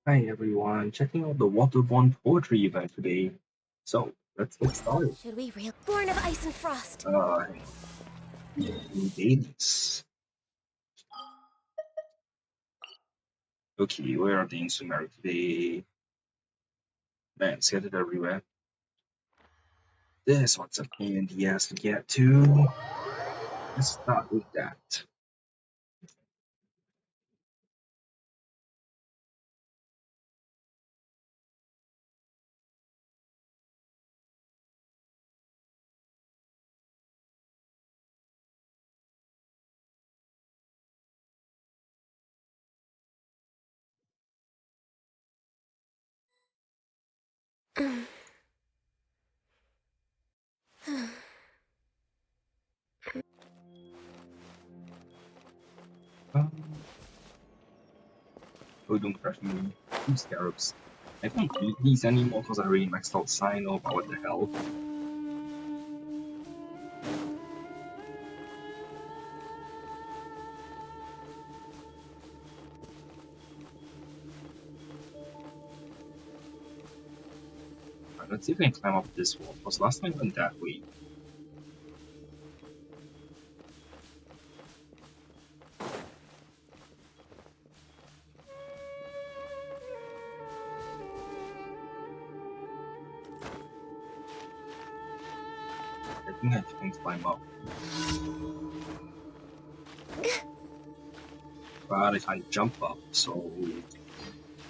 Hi everyone, checking out the Waterborne poetry event today. So let's get started. Should we real born of ice and frost? Uh, dailies. Okay, where are the instruments today? Man, scattered everywhere. This one's a pain in the ass to get to. Let's start with that. Um, oh, don't crush me. Two scarabs. I don't need these anymore because I already maxed out Sino, but what the hell? Alright, let's see if I can climb up this wall, because last time I went that way. I think I can climb up. But I can't jump up, so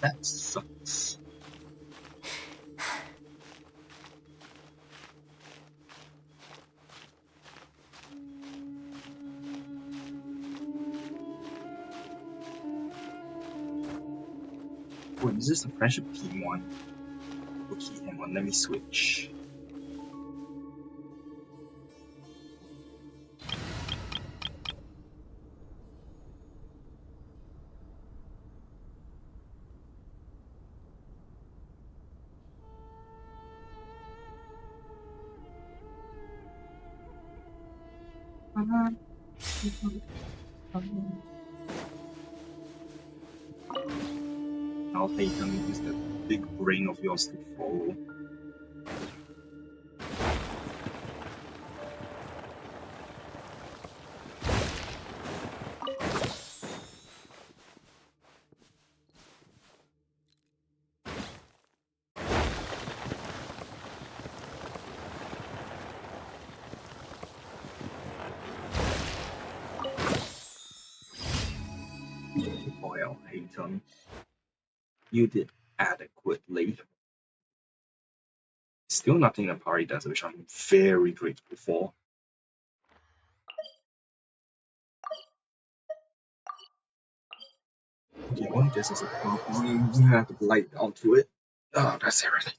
that sucks. Wait, is this the friendship team one? Okay, hang on, let me switch. I'll take them, use that big brain of yours to follow. Boy, I'll hate them. You did adequately. Still nothing that Pari does, which I'm very grateful for. Okay, one guess is a purple. I'm gonna have to light onto it. Oh, that's everything.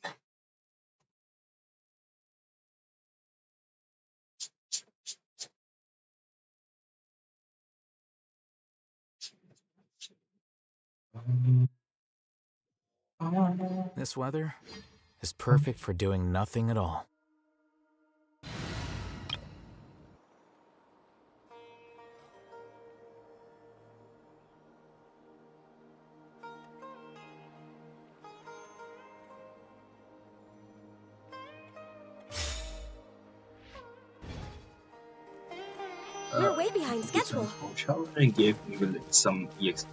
This weather is perfect for doing nothing at all. We're way behind schedule. Coachella and gave me some EXP.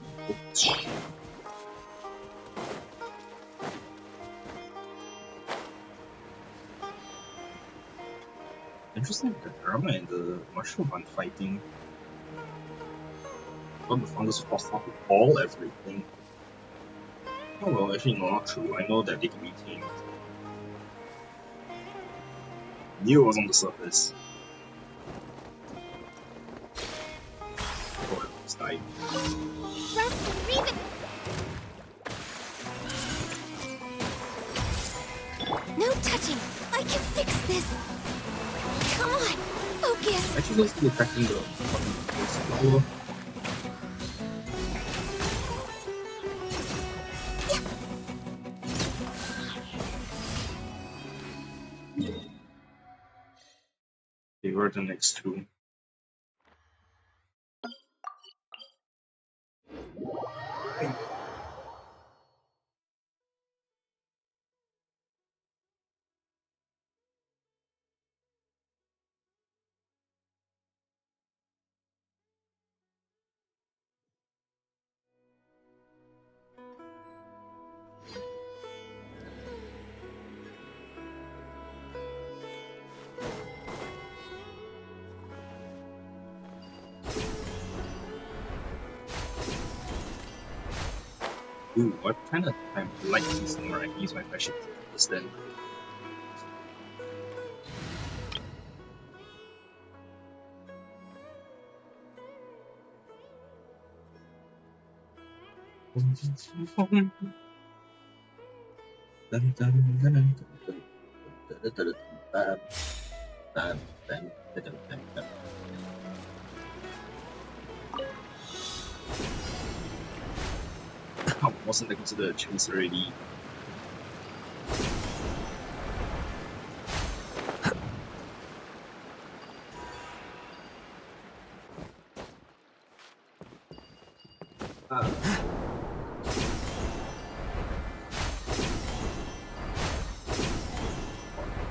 Interesting, the drama and the mushroom hunt fighting. But the fungus was possible to all everything. Oh well, actually no, not true. I know that they can be tamed. Knew it was on the surface. Oh, it's died. Rest, read it. No touching. I can fix this. Come on, focus. Actually, let's be attacking the fucking flower. They were the next two. Ooh, what kind of time like season where I can use my flagship this then? Oh, wasn't considered a chase already.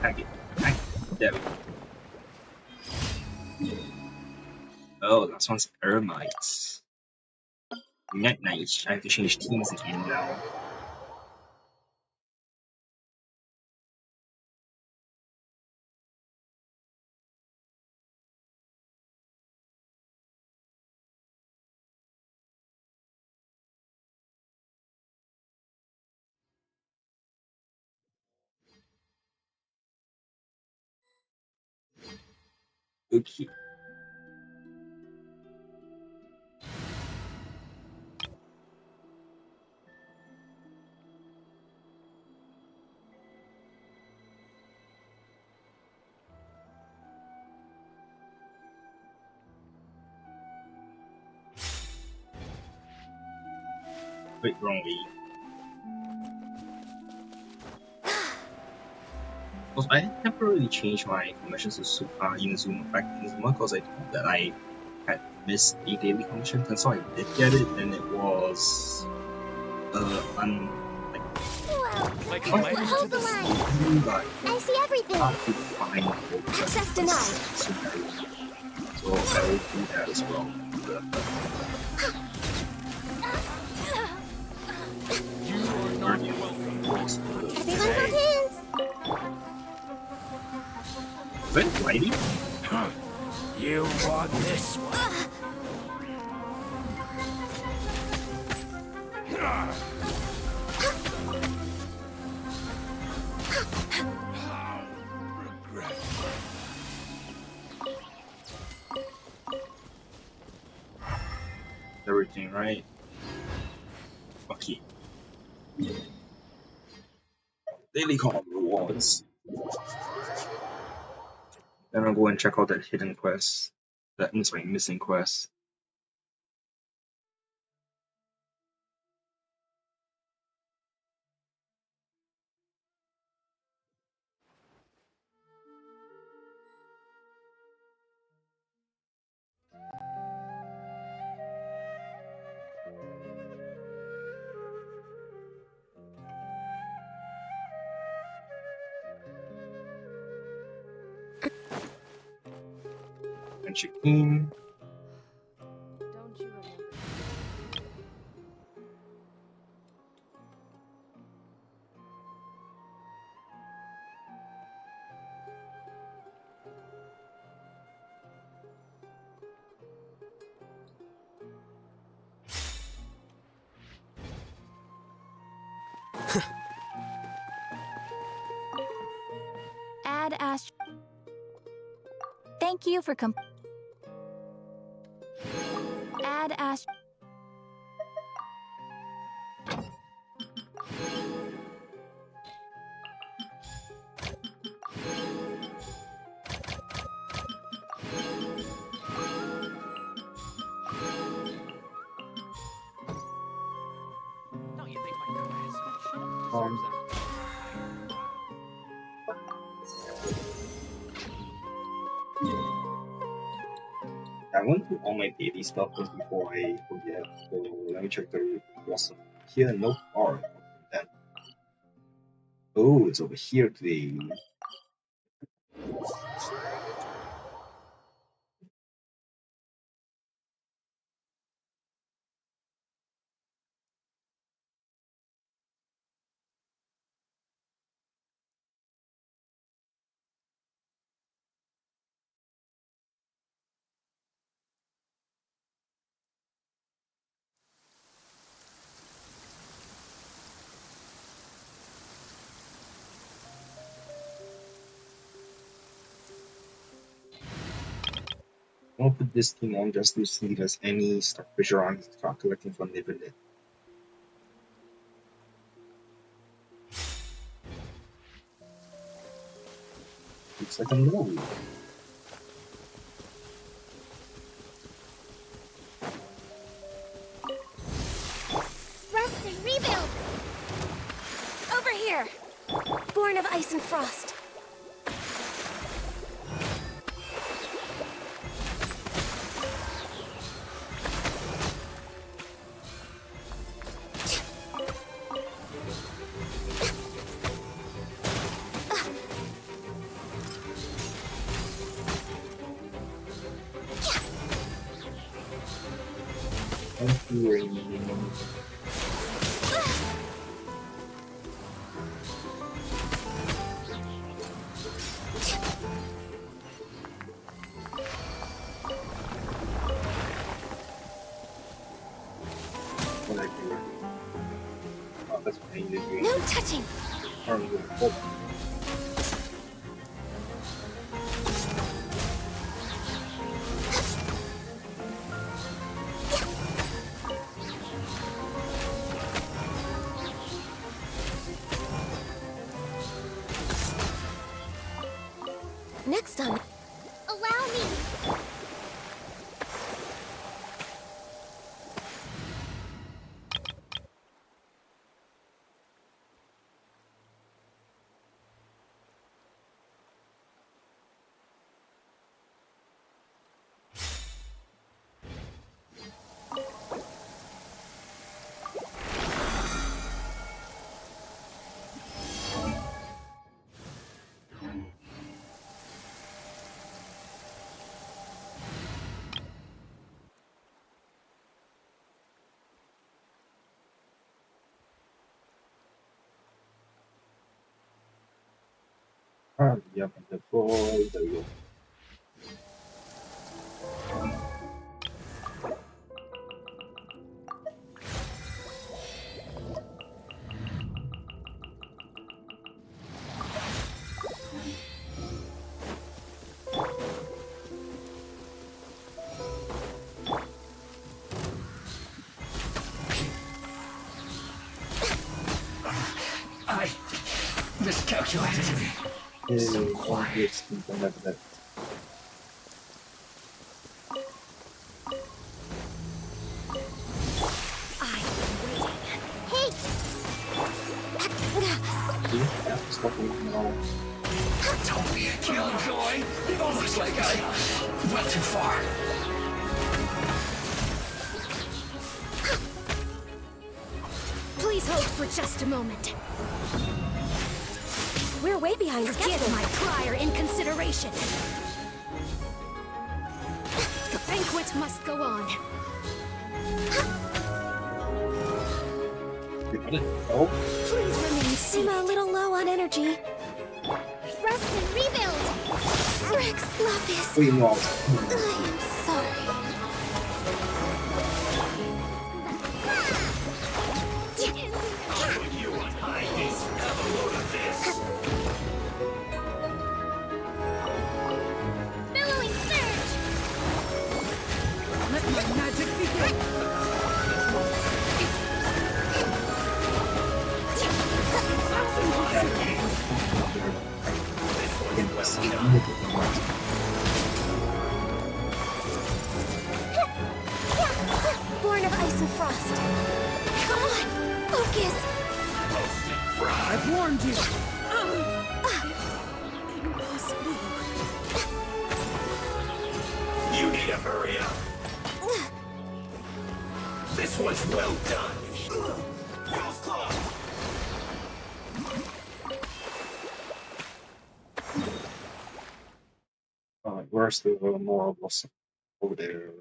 Tag it. There we go. Oh, last one's Eremites. Nice. I have to change teams again now. Okay. Wait, wrong way. Because I temporarily changed my commissions to Inazuma back to Inazuma because I thought that I had missed a daily commission, and so I did get it, and it was Whoa. Like oh, Hold the line. like I see everything. hard to find Access denied. so I will do that as well. You are not welcome. Everyone hold hands. Is that lighting? You want this one? Regret. Everything, right? Okay. Daily call rewards. Then I'll go and check out that hidden quest. That means my missing quest. And check in. Don't you remember? Add Ast. Thank you for Add Ast. Don't you think my craftsmanship Um, deserves a I want to do all my daily stuff first before I forget. So let me check the what's here. No art. Then oh, it's over here today. I'll put this thing on just to see if there's any starfish around to start collecting from living it. Looks like a no. Rest and rebuild! Over here! Born of ice and frost. Thank you, Rainy. What I do? Oh, that's what I need to do. No touching! Oh. Next on... Allow me! Yep, the floor. There we go. I miscalculated. So quiet. That. Hey! Yeah, stop moving now. Don't be a killjoy. It looks like I went too far. Please hold for just a moment. We're way behind schedule. Give my prior in consideration. The banquet must go on. Oh, Please remain seated. I'm a little low on energy. Rest and rebuild. Rex Lapis. wait, no. I am sorry. You and I have a load of this. Billowing surge. Let my magic begin! Born of ice and frost. Come on, focus. I've warned you! You need to hurry up. This was well done. Feels close. Where's the more boss over there?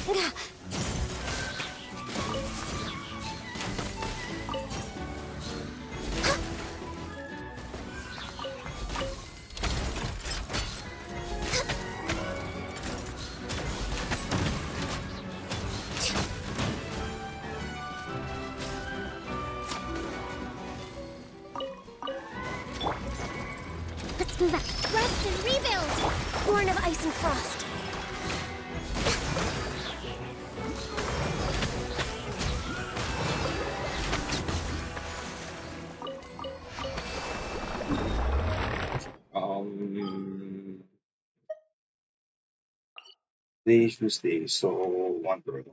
Let's move out. Rest and rebuild! Born of ice and frost. They should stay, so one turn.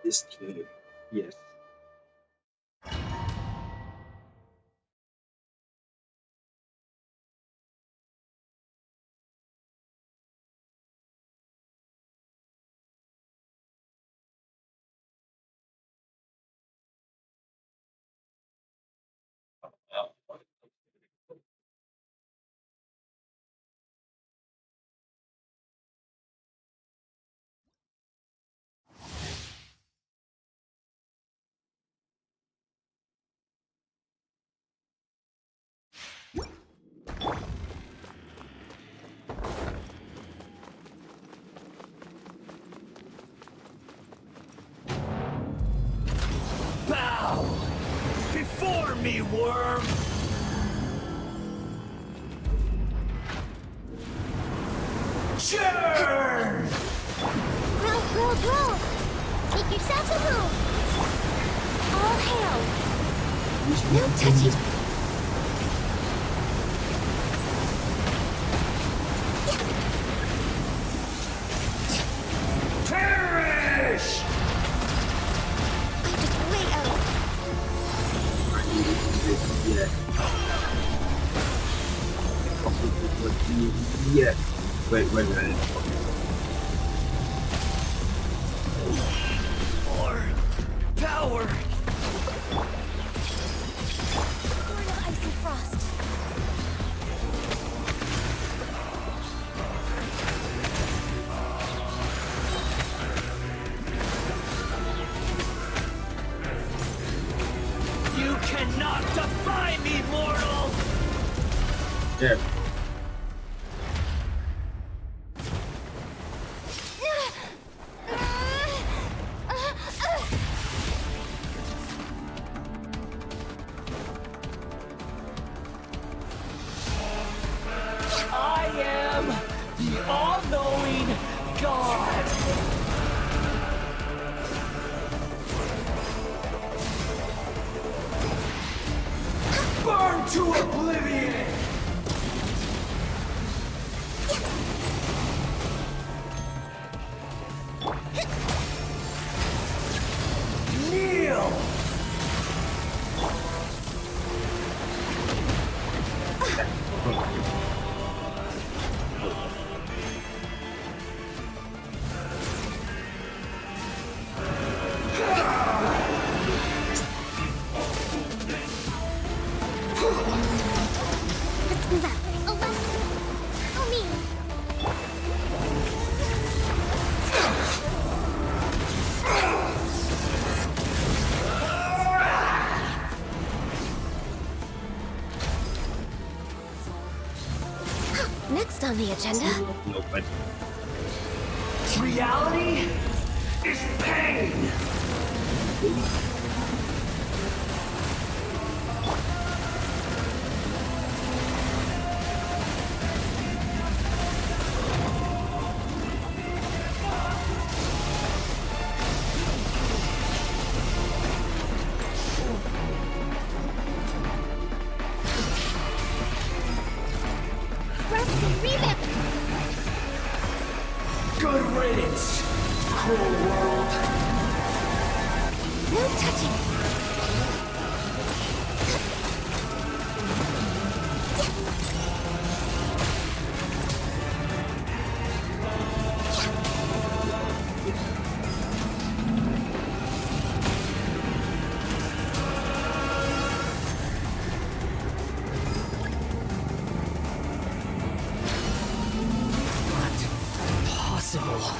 This team, yes. Bow before me, worm! Churn! Grow! Make yourselves a move! All hail! No touching! Perish! I'm just way out! Yeah. Wait. More power! Born of ice and frost. You cannot defy me, mortal! Yeah. I am the all-knowing God! Burn to oblivion! Kneel! Let's move out. Oh, left. Oh, me. Next on the agenda. No, but Reality is pain! Rest and rebuild. Good riddance! cruel world. No touching. Not possible.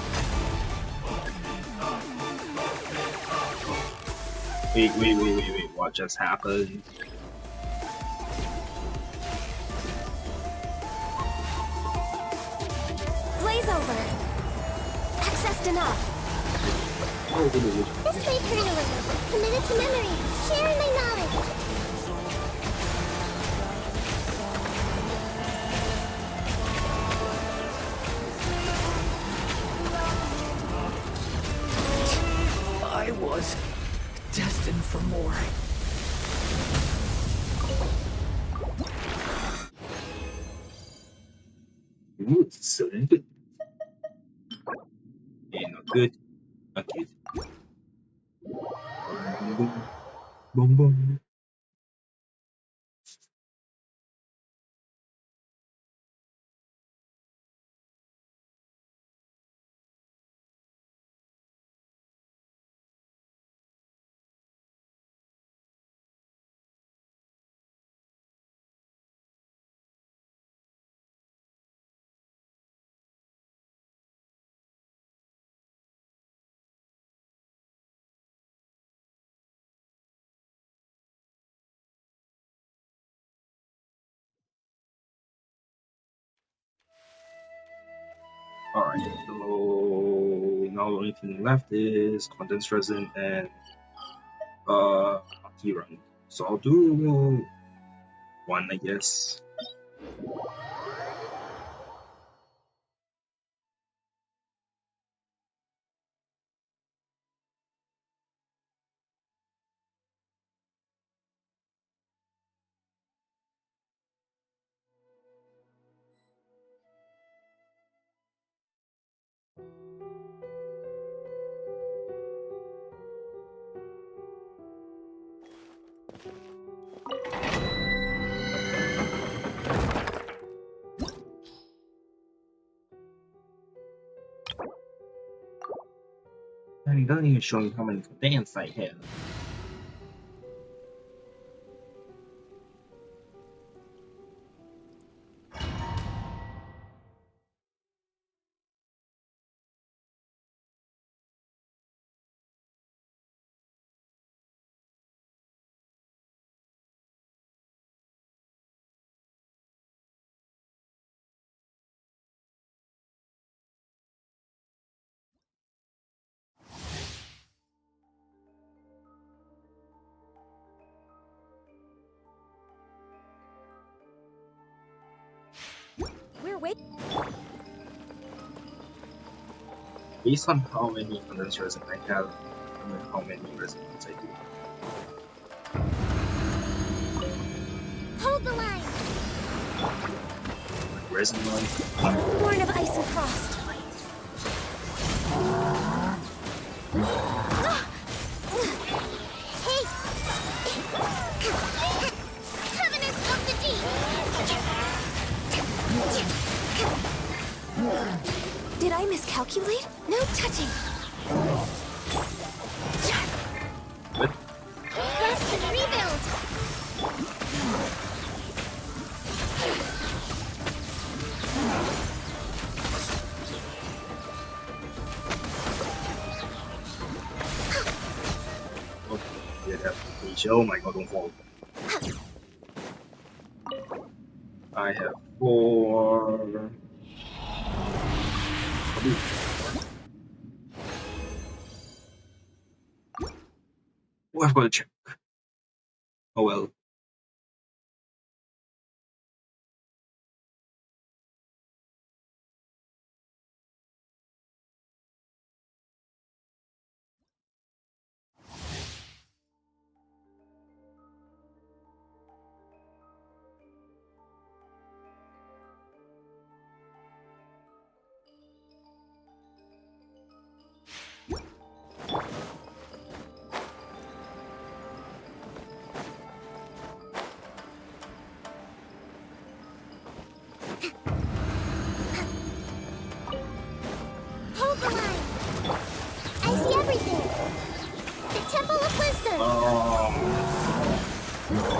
Wait, what just happened? Blaze over. Accessed enough. This may hurt a little. Committed to memory. Sharing my knowledge. I was destined for more. Ooh, so good. Yeah, not good. Okay. Boom, boom, boom, boom. Alright, so now the only thing left is condensed resin and key run. So I'll do one, I guess. And it doesn't even show me how many condensed I have. We're waiting. Based on how many condensed resin I have, and how many resin ones I do. Hold the line. Resin one, Born of ice and frost. Hey! Covenant of the Deep! Did I miscalculate? No touching. but Rest and rebuild! yeah, that's the oh my god, don't fall. I have 4. Oh, I've got to check. Oh well.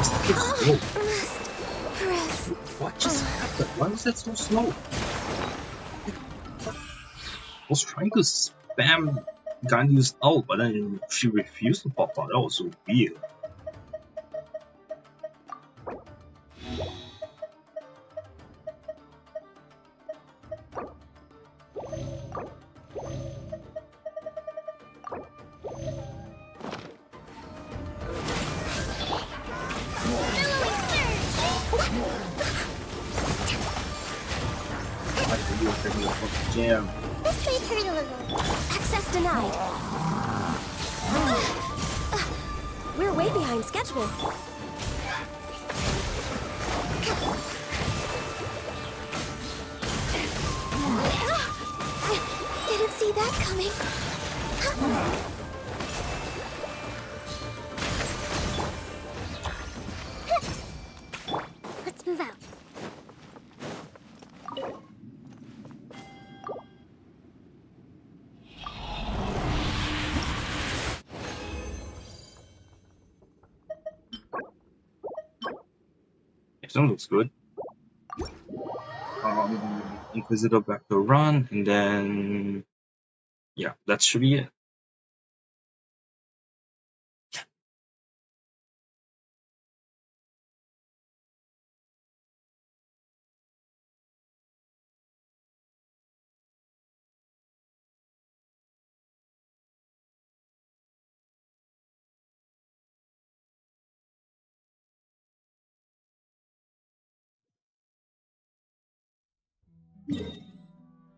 slow. Rest. Breath. What just happened? Why was that so slow? I was trying to spam Ganyu's ult, but then she refused to pop out. That was so weird. Jam. This may hurt a little. Access denied. We're way behind schedule. Didn't see that coming. Let's move out. That looks good. Inquisitor back to run, and then yeah, that should be it.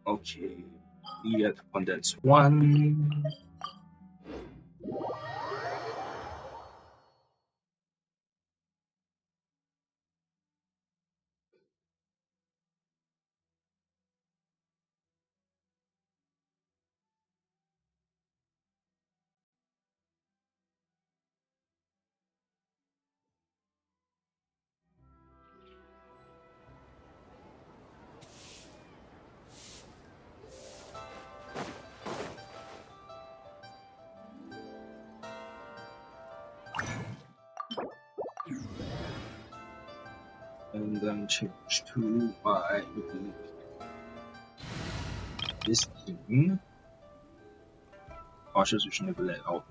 Okay, we get condense 1. And then change to my this thing. Cautious, we should never let out.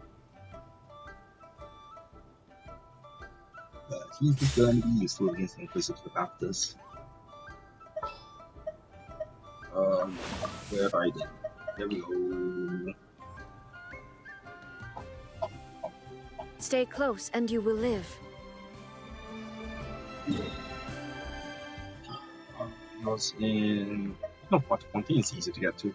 He's going to be useful against Inquisitive Raptors. Where have I done? There we go. Stay close and you will live. I was in... No, Waterborne is easy to get to.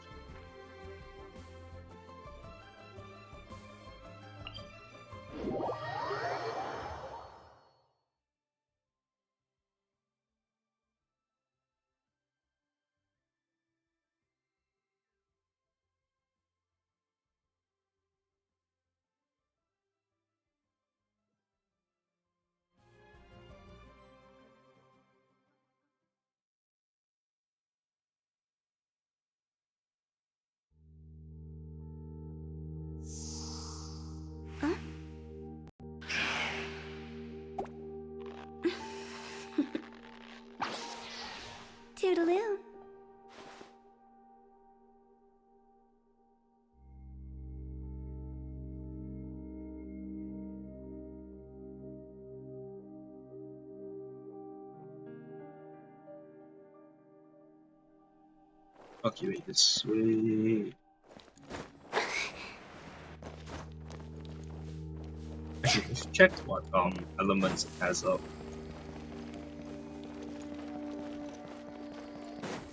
Toodaloo. Okay, wait, this way. Actually, let's check what elements it has up.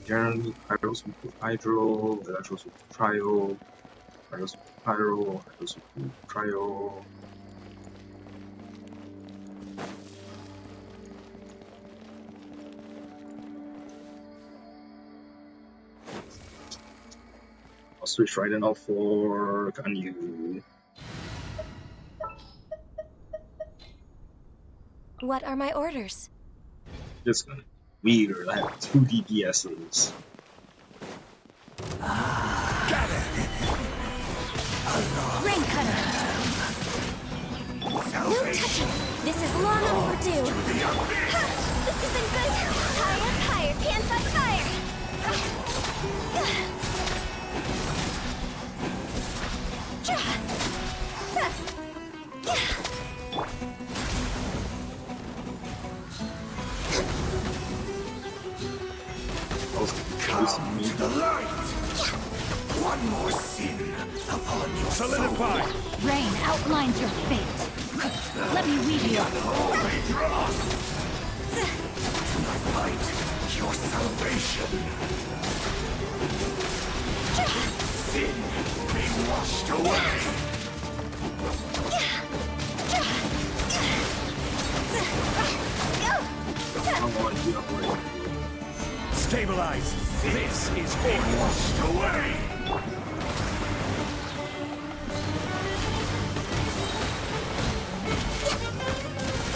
Generally, Pyros with Hydro, Electros with Cryo, Pyros with Pyro, Hydros with Cryo. I'll switch right now for Ganyu. What are my orders? Just gonna be weird. I have 2 DPSs. Rain cutter. No touching! This is long overdue! Ha! This isn't good! Higher, higher! Pants on fire! Come to the light! One more sin upon your Solidify! Rain outlines your fate. Let me weave you. holy thrust! Tonight light, your salvation. Sin be washed away. Come on, you upgrade. Stabilize! This is Be order! washed away.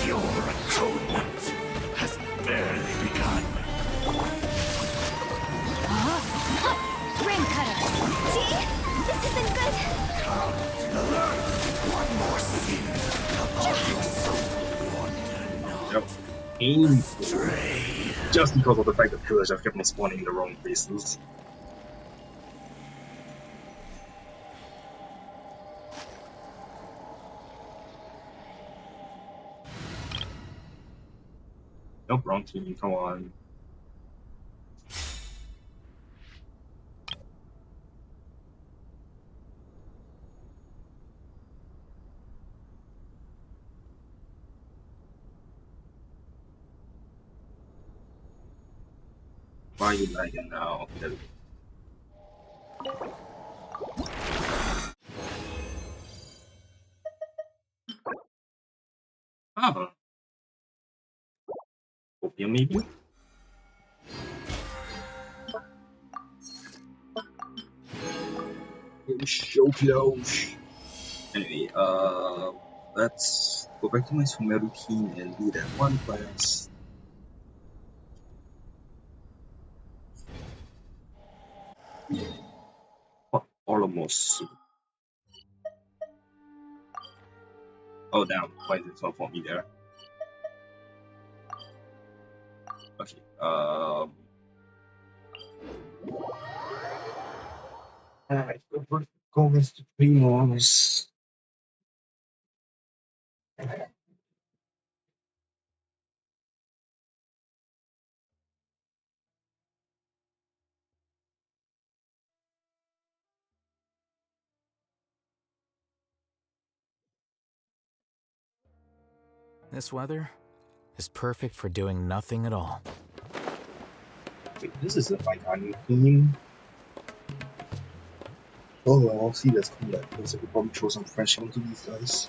Your atonement has barely begun. Rain cutter. See? This isn't good! Come to the light. One more sin upon your soul. Wonder That was painful. stray. Just because of the fact that killers just kept on spawning in the wrong places. Nope, wrong team, come on. Why are you lagging now? Okay, there we go. Ah, opium maybe? So close. Anyway, let's go back to my swimmer routine and do that one class. What almost? Oh damn! Why is it so for me there? Okay. Alright, go with the primos. This weather is perfect for doing nothing at all. Wait, this isn't like our new theme. Oh well, I'll see that's cool. That because I could probably throw some French onto these guys.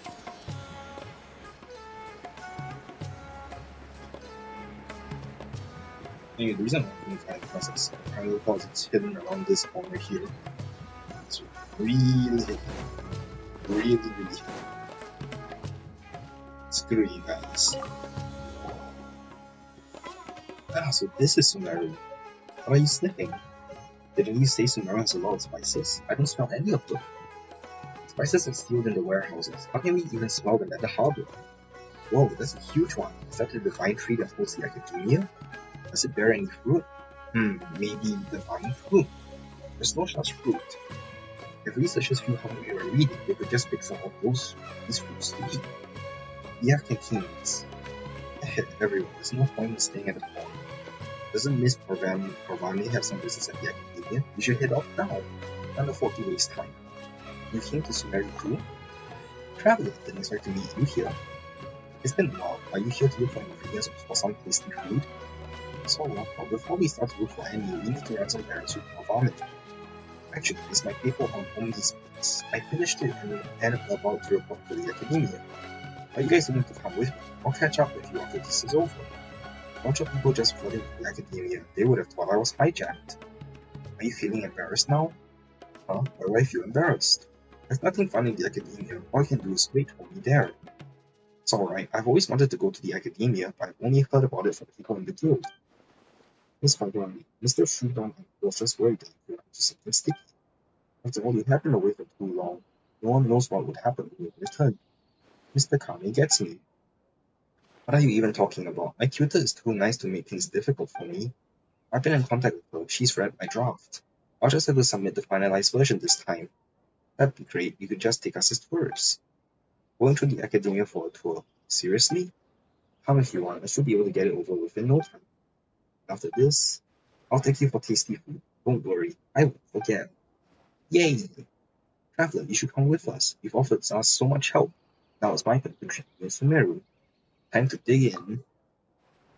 Anyway, the reason I'm doing kind of fast is kind of because it's hidden around this corner here. It's really hidden. Really hidden. Screw you guys. Ah, so this is Sumeru. What are you sniffing? Didn't you say Sumeru has a lot of spices? I don't smell any of them. Spices are stored in the warehouses. How can we even smell them at the harbor? Whoa, that's a huge one. Is that the divine tree that holds the academia? Does it bear any fruit? Maybe divine fruit. There's no such fruit. If researchers feel hungry or reading, they could just pick some of these fruits to eat. We have canteens. Everyone, there's no point in staying at the hall. Doesn't Miss Provani have some business at the academia? You should head off now. Can't afford to waste time. You came to Sumeru too? Traveler, didn't expect to meet you here. It's been a while. Are you here to look for ingredients for some tasty food? So, well, before we start to look for any, we need to run some errands with our vomit. Actually, it's my paper on omniscience. I finished it and about to report to the academia. Are you guys willing to come with me? I'll catch up with you after this is over. A bunch of people just flooded into the academia. They would have thought I was hijacked. Are you feeling embarrassed now? Huh? Why do I feel embarrassed? There's nothing fun in the academia. All I can do is wait for me there. It's alright. I've always wanted to go to the academia, but I've only heard about it from people in the guild. Miss Fagrani, Mr. Shudon was just worried that you could do something sticky. After all, you have been away for too long. No one knows what would happen when you return. Mr. Kami gets me. What are you even talking about? My tutor is too nice to make things difficult for me. I've been in contact with her. She's read my draft. I'll just have to submit the finalized version this time. That'd be great. You could just take us as tourists. Going to the academia for a tour. Seriously? Come if you want. I should be able to get it over within no time. After this, I'll take you for tasty food. Don't worry, I won't forget. Yay! Traveler, you should come with us. You've offered us so much help. Now it's my turn to train you in Sumeru. Time to dig in.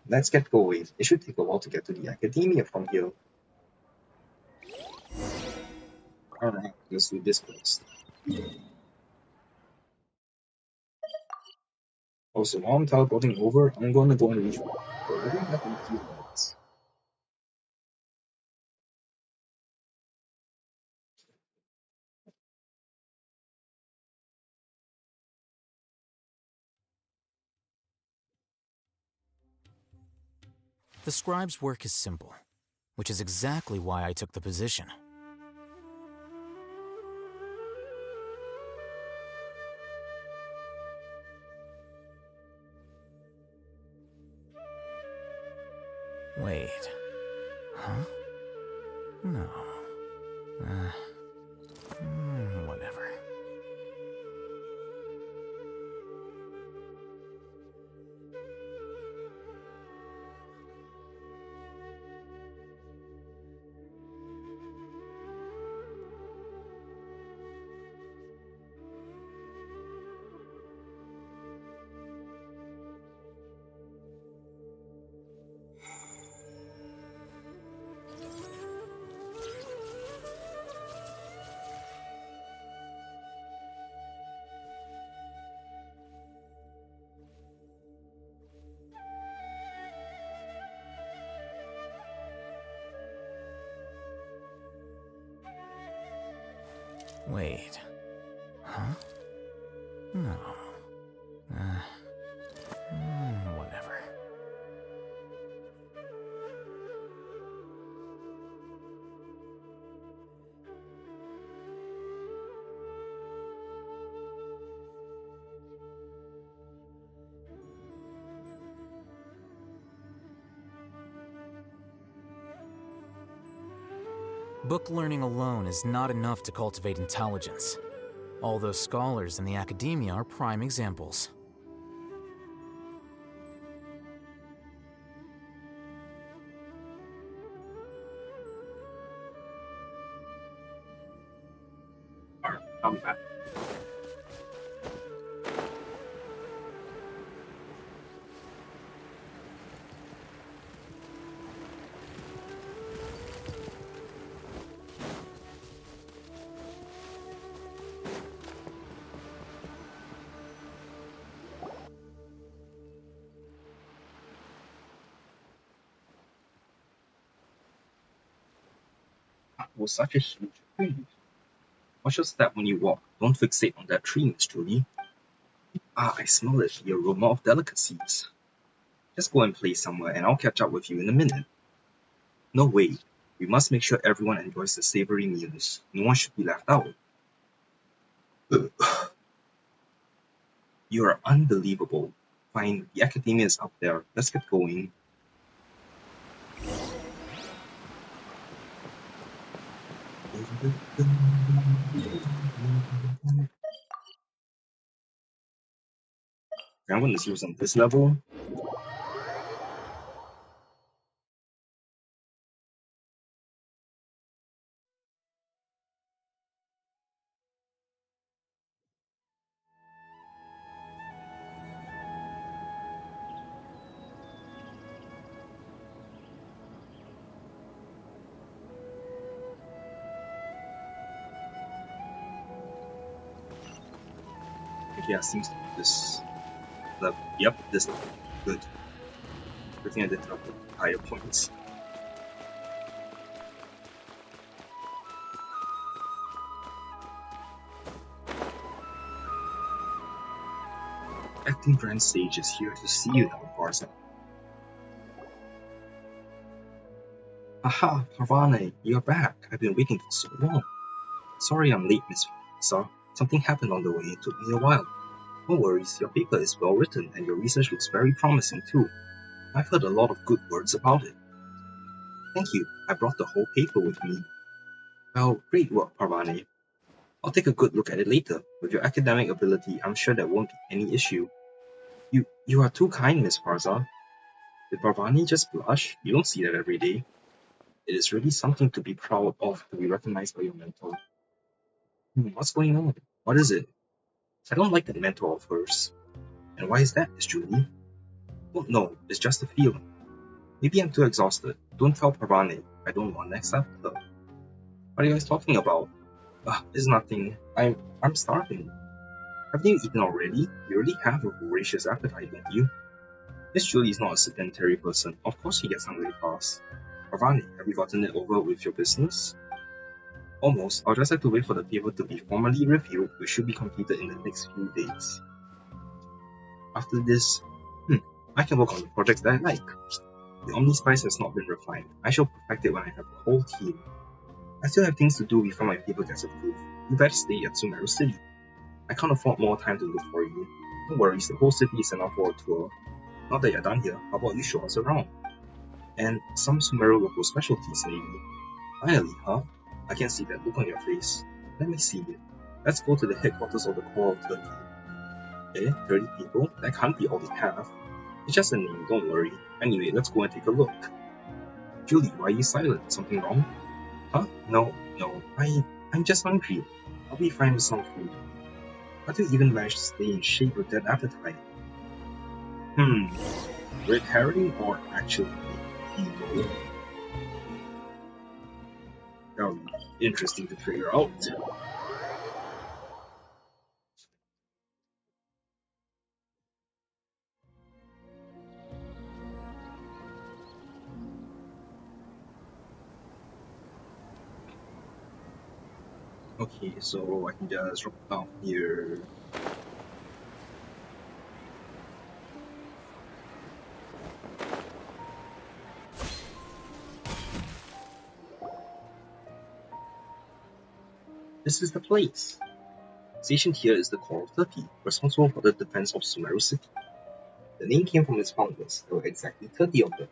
Let's get going. It should take a while to get to the academia from here. Alright, let's do this first. Also, while I'm teleporting over, I'm gonna go and reach one. But we'll be back in a few minutes. The scribe's work is simple, which is exactly why I took the position. Wait. Huh? No. Whatever. Wait. Huh? No. Whatever. Book learning alone is not enough to cultivate intelligence. All those scholars in the academia are prime examples. Alright, I'm back. That was such a huge tree. Watch your step when you walk. Don't fixate on that tree, Miss Julie. Ah, I smell it, the aroma of delicacies. Just go and play somewhere and I'll catch up with you in a minute. No way. We must make sure everyone enjoys the savory meals. No one should be left out. You're unbelievable. Fine, the academia is up there. Let's get going. I'm going to use on this level. Yeah, seems like this level. Yep, this level. Good. Everything I did up with higher points. Acting Grand Sage is here to see you now, Barza. Aha, Parvane, you're back. I've been waiting for so long. Sorry I'm late, Miss Barza. Something happened on the way. It took me a while. No worries, your paper is well written and your research looks very promising too. I've heard a lot of good words about it. Thank you, I brought the whole paper with me. Well, great work, Parvane. I'll take a good look at it later. With your academic ability, I'm sure there won't be any issue. You are too kind, Miss Parza. Did Parvani just blush? You don't see that every day. It is really something to be proud of to be recognized by your mentor. What's going on? What is it? I don't like that mentor of hers. And why is that, Miss Julie? Well, no, it's just a feeling. Maybe I'm too exhausted. Don't tell Parvani. I don't want to accept her. What are you guys talking about? It's nothing. I'm starving. Haven't you eaten already? You already have a voracious appetite, don't you? Miss Julie is not a sedentary person. Of course she gets hungry fast. Parvani, have you gotten it over with your business? Almost. I'll just have to wait for the paper to be formally reviewed, which should be completed in the next few days. After this, I can work on the projects that I like. The Omni Spice has not been refined. I shall perfect it when I have the whole team. I still have things to do before my paper gets approved. You better stay at Sumeru City. I can't afford more time to look for you. No worries, the whole city is enough for a tour. Now that you're done here, how about you show us around? And some Sumeru local specialties, maybe. Finally, huh? I can see that look on your face. Let me see it. Let's go to the headquarters of the Core of Turkey. 30 people? That can't be all they have. It's just a name, don't worry. Anyway, let's go and take a look. Julie, why are you silent? Something wrong? Huh? No. I'm just hungry. I'll be fine with some food. How do you even manage to stay in shape with that appetite? Red herring or actually evil? That'll be interesting to figure out. Okay, so I can just drop down here. This is the place. Stationed here is the Core of Turkey, responsible for the defense of Sumeru City. The name came from its founders. There were exactly 30 of them.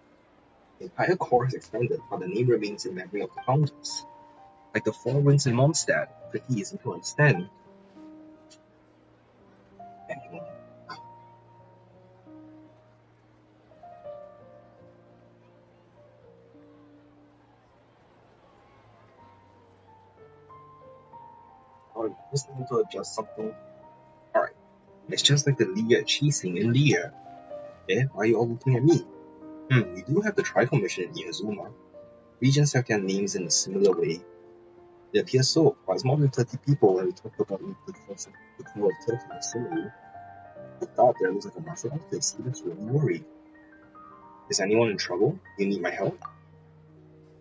The entire core has expanded, but the name remains in memory of the founders. Like the Four Winds in Mondstadt, pretty easy to understand. Anyway. I just need to adjust something. Alright, it's just like the Leah cheesing in Leah. Why are you all looking at me? We do have the Tricol mission in Inazuma. Regions have their names in a similar way. It appears so, but it's more than 30 people when we talk about the core of Turkey and Sumeru. I thought there looks like a martial artist. He looks really worried. Is anyone in trouble? You need my help?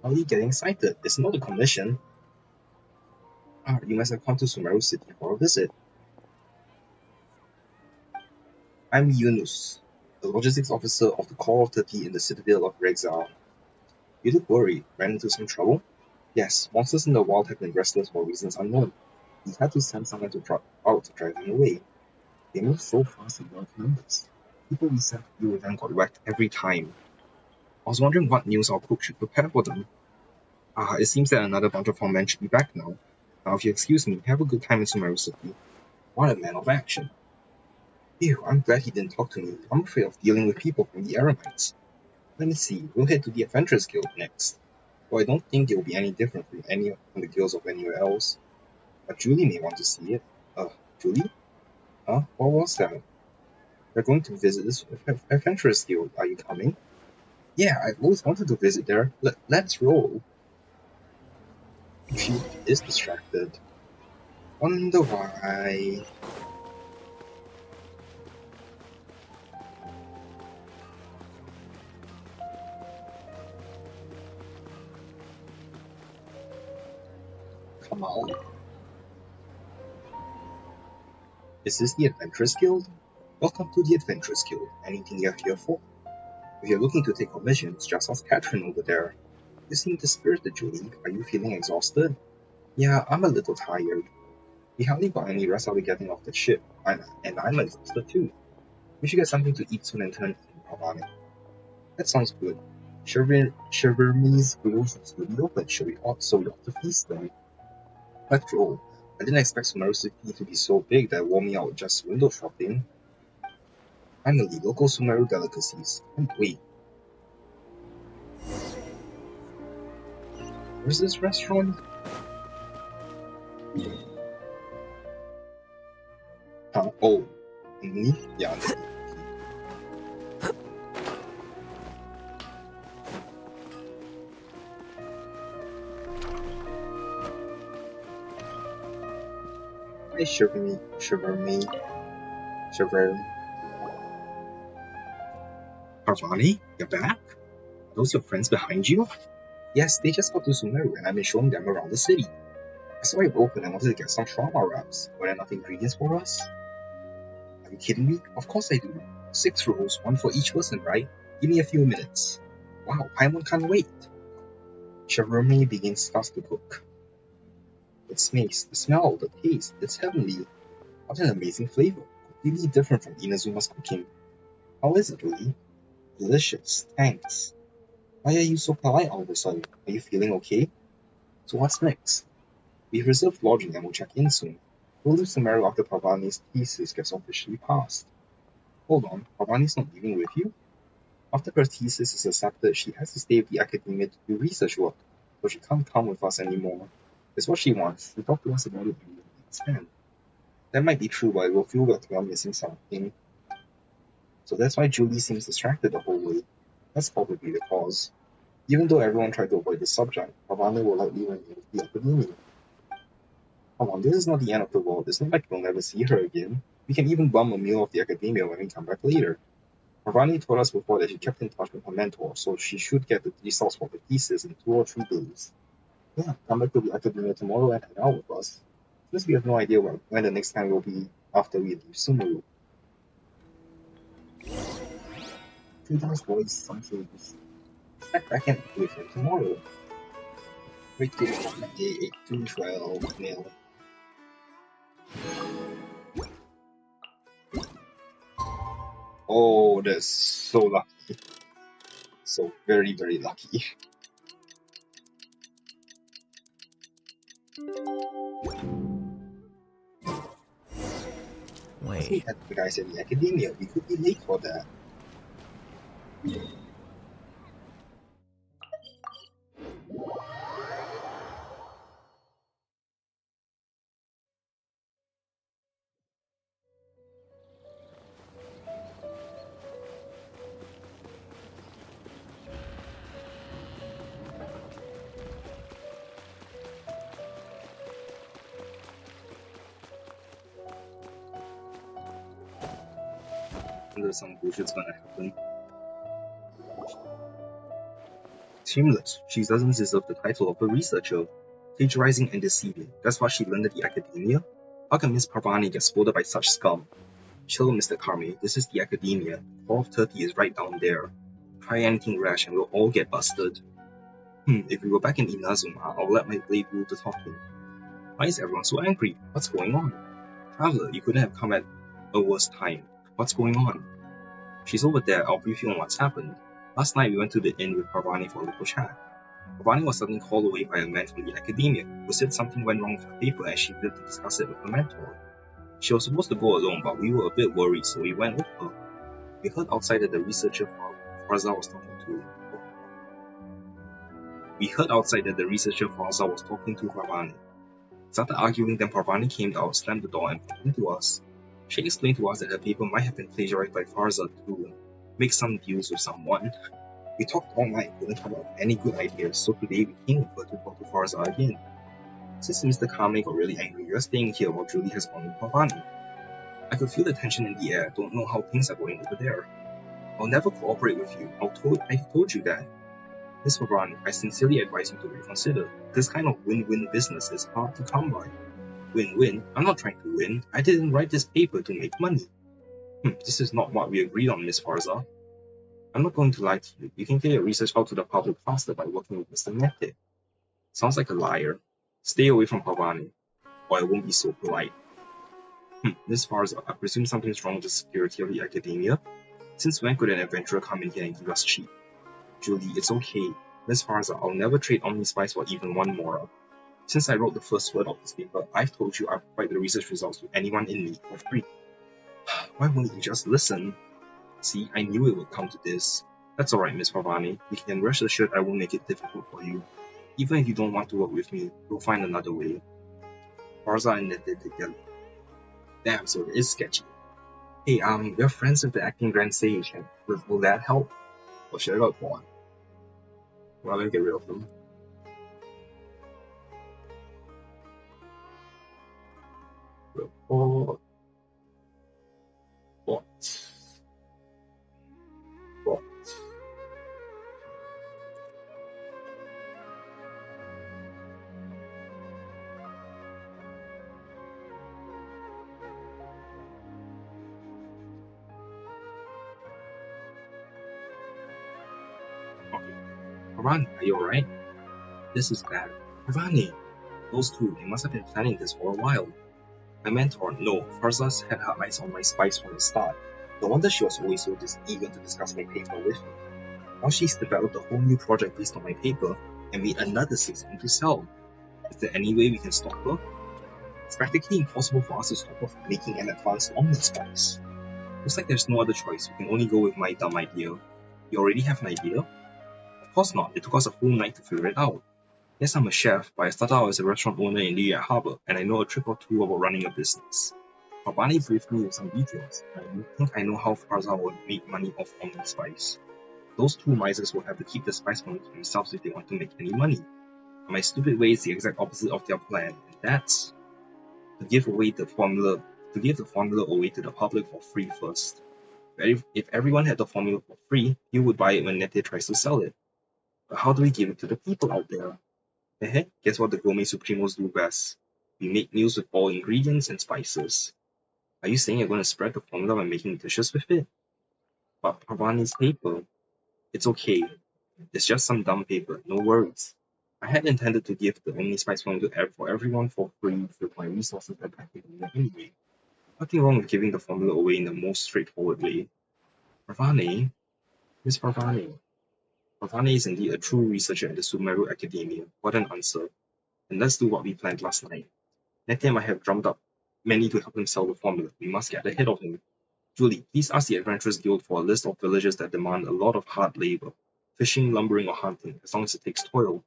How are you getting excited? It's not a commission. You must have come to Sumeru City for a visit. I'm Yunus, the logistics officer of the Core of Turkey in the citadel of Rexar. You look worried. Ran into some trouble? Yes, monsters in the wild have been restless for reasons unknown. We had to send someone to drive them away. They move so fast in large numbers. People we sent to deal with them got wrecked every time. I was wondering what news our cook should prepare for them. It seems that another bunch of our men should be back now. Now, if you excuse me, have a good time in Sumeru City. What a man of action. Phew, I'm glad he didn't talk to me. I'm afraid of dealing with people from the Eremites. Let me see, we'll head to the Adventurers Guild next. Though I don't think they will be any different from the guilds of anywhere else. But Julie may want to see it. Julie? Huh? What was that? We're going to visit this Adventurers Guild. Are you coming? Yeah, I've always wanted to visit there. Let's roll. She is distracted. Wonder why. Come on. Is this the Adventurers Guild? Welcome to the Adventurers Guild. Anything you're here for? If you're looking to take commissions, just ask Catherine over there. You seem dispirited, Julie. Are you feeling exhausted? Yeah, I'm a little tired. We hardly got any rest after getting off the ship, and I'm exhausted too. We should get something to eat soon and turn in, Pavani. That sounds good. Shiverme's grills are still open, so we ought to feast them. After all, I didn't expect Sumeru's city to be so big that it wore me out just window shopping. Finally, local Sumeru delicacies. Can't wait. Where's this restaurant? Oh, underneath? Yeah, underneath. Hi, Shiver. Parvani, you're back? Are those your friends behind you? Yes, they just got to Sumeru and I've been showing them around the city. I saw it open and wanted to get some shawarma wraps. Were there enough ingredients for us? Are you kidding me? Of course I do. 6 rolls, 1 for each person, right? Give me a few minutes. Wow, Paimon can't wait. Shiverme begins fast to cook. The smell, the taste, it's heavenly. What an amazing flavor. Completely different from Inazuma's cooking. How is it, really? Delicious, thanks. Why are you so polite all of a sudden? Are you feeling okay? So what's next? We've reserved lodging and will check in soon. We'll leave Sumeru after Pavani's thesis gets officially passed. Hold on, Pavani's not leaving with you? After her thesis is accepted, she has to stay with the academia to do research work, so she can't come with us anymore. It's what she wants. She talked to us about it when we expand. That might be true, but it will feel like we are missing something. So that's why Julie seems distracted the whole way. That's probably the cause. Even though everyone tried to avoid the subject, Pavani will likely remain with the academia. Come on, this is not the end of the world. It's not like we'll never see her again. We can even bum a meal off the academia when we come back later. Ravani told us before that she kept in touch with her mentor, so she should get the results for the thesis in 2 or 3 days. Yeah, come back to the academia tomorrow and hang out with us. Since we have no idea when the next time will be after we leave Sumeru. Trudeau's voice something check back in with him tomorrow. Wait till day 8212 mail. Oh, that's so lucky. So very, very lucky. Wait. At the guys in the academia, we could be late for that. There's some bullshit's gonna happen. Shameless, she doesn't deserve the title of a researcher. Plagiarizing and deceiving, that's what she learned at the academia? How can Miss Parvani get scolded by such scum? Chill, Mr. Karme, this is the academia. Hall of 30 is right down there. Try anything rash and we'll all get busted. If we were back in Inazuma, I'll let my blade do the talking. Why is everyone so angry? What's going on? Traveler, you couldn't have come at a worse time. What's going on? She's over there, I'll brief you on what's happened. Last night we went to the inn with Parvani for a little chat. Parvani was suddenly called away by a man from the academia, who said something went wrong with her paper and she needed to discuss it with her mentor. She was supposed to go alone, but we were a bit worried, so we went with her. We heard outside that the researcher Farza was talking to Parvani. Started arguing, then Parvani came out, slammed the door, and bumped into us. She explained to us that her paper might have been plagiarized by Farza to make some deals with someone. We talked all night, couldn't come up with any good ideas, so today we came over to talk to Farza again. Since Mr. Kame got really angry, we are staying here while Julie has gone with Parvani. I could feel the tension in the air, don't know how things are going over there. I'll never cooperate with you, I've told you that. Miss Parvani, I sincerely advise you to reconsider. This kind of win-win business is hard to come by. Win-win? I'm not trying to win. I didn't write this paper to make money. This is not what we agreed on, Miss Farza. I'm not going to lie to you. You can get your research out to the public faster by working with Mr. Mete. Sounds like a liar. Stay away from Parvani. or I won't be so polite. Miss Farza, I presume something's wrong with the security of the academia? Since when could an adventurer come in here and give us cheap? Julie, it's okay. Miss Farza, I'll never trade Omnispice for even one Mora. Since I wrote the first word of this paper, I've told you I'll provide the research results to anyone in need for free. Why won't you just listen? See, I knew it would come to this. That's alright, Miss Pavani. You can rest assured I won't make it difficult for you. Even if you don't want to work with me, we'll find another way. Farza and Ned did together. Damn, so it is sketchy. Hey, we're friends with the acting Grand Sage, and will that help? Or should I go bored? Well, let me get rid of them. Report. What? Okay. Ravani, are you alright? This is bad. Ravani! Those two, they must have been planning this for a while. My mentor, no, Farza's had her eyes on my spice from the start. No wonder she was always so eager to discuss my paper with me. Now she's developed a whole new project based on my paper, and made another system to sell. Is there any way we can stop her? It's practically impossible for us to stop her from making an advanced omni spice. Looks like there's no other choice, we can only go with my dumb idea. You already have an idea? Of course not, it took us a whole night to figure it out. Yes, I'm a chef, but I started out as a restaurant owner in Liya Harbor, and I know a trick or two about running a business. Babani briefed me with some details, and I think I know how Farza would make money off Omni Spice. Those two misers will have to keep the spice money to themselves if they want to make any money. And my stupid way is the exact opposite of their plan, and that's to give the formula away to the public for free first. If everyone had the formula for free, you would buy it when Nete tries to sell it. But how do we give it to the people out there? Guess what the gourmet supremos do best? We make meals with all ingredients and spices. Are you saying you're going to spread the formula by making dishes with it? But Parvani's paper, it's okay. It's just some dumb paper, no worries. I had intended to give the Omnispice formula for everyone for free with my resources at Academia anyway. Nothing wrong with giving the formula away in the most straightforward way. Parvani? Miss Parvani. Parvani is indeed a true researcher at the Sumeru Academia. What an answer. And let's do what we planned last night. Nete might have drummed up many to help him sell the formula. We must get ahead of him. Julie, please ask the Adventurers Guild for a list of villages that demand a lot of hard labor. Fishing, lumbering, or hunting, as long as it takes toil.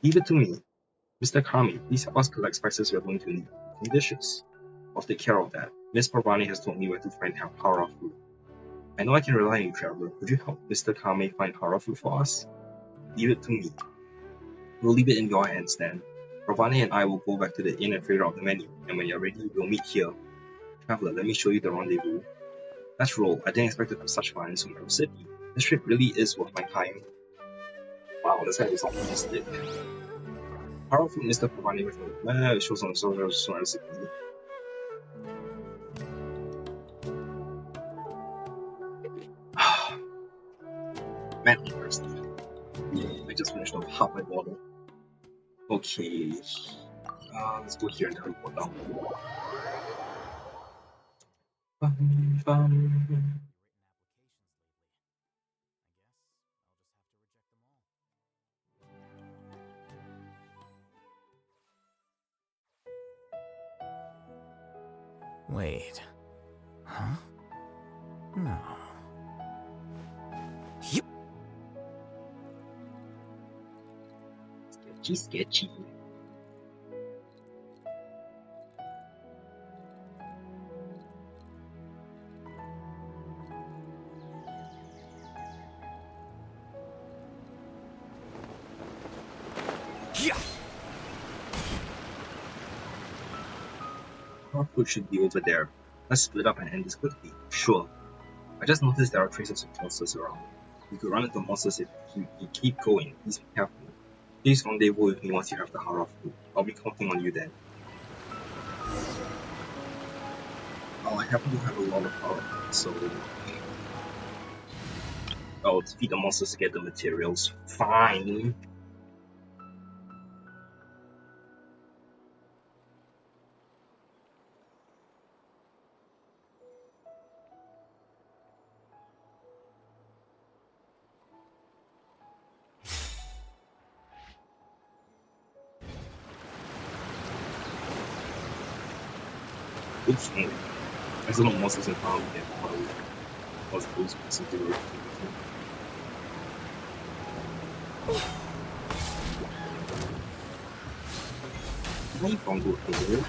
Leave it to me. Mr. Kami, please help us collect spices we are going to need for cooking dishes. I'll take care of that. Miss Parvani has told me where to find Hara food. I know I can rely on you, Traveler. Could you help Mr. Kami find Hara food for us? Leave it to me. We'll leave it in your hands then. Ravani and I will go back to the inn and figure out the menu, and when you're ready, we'll meet here. Traveler, let me show you the rendezvous. Let's roll. I didn't expect to have such fun in Sumeru City. This trip really is worth my time. Wow, this guy is optimistic. Powerful Mr. Pavani with it shows on Sumeru City. Man, I'm thirsty. I just finished off half my bottle. Okay. Let's go here and teleport down. Bum, bum. Wait. Huh? No. Yep. Sketchy. Yeah. Our food should be over there. Let's split up and end this quickly. Sure. I just noticed there are traces of monsters around. You could run into monsters if you keep going. Please be careful. Please rendezvous with me once you have the Hara food. I'll be counting on you then. I happen to have a lot of Hara food, so I'll defeat the monsters to get the materials. Fine. Oops, only. There's a lot of monsters in town again. Was those monsters do? Can I bongo here?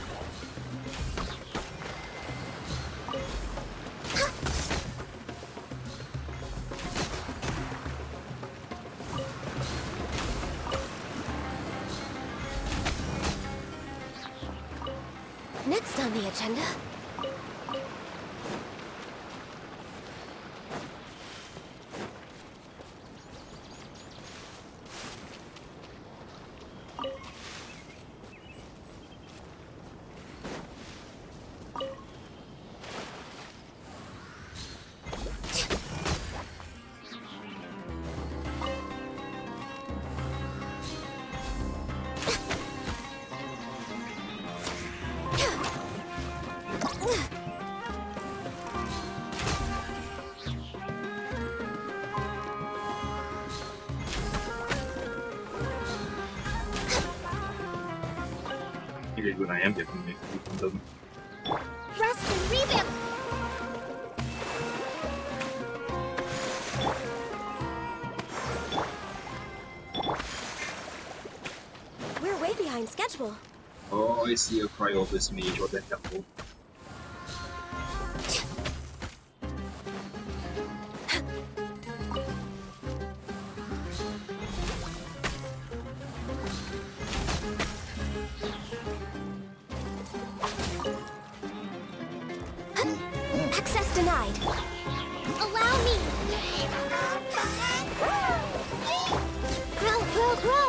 Next on the agenda. Okay, good, I am getting me. Rest and rebuild. We're way behind schedule. Oh, I see a Cryovis mage or the devil. Access denied. Allow me. Grow, grow, grow.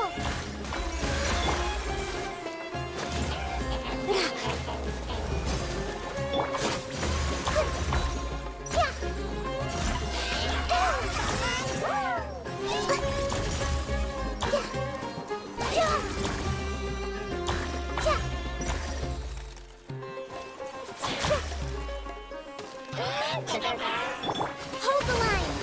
Hold the line.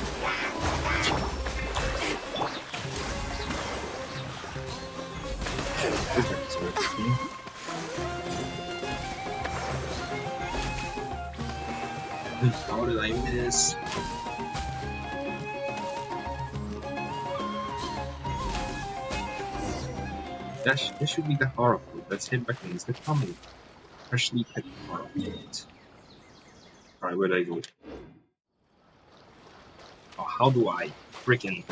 How did I miss? This should be the horror food. Let's head back against the comedy. Freshly picked horror food. Alright, where do I go? Oh, how do I freaking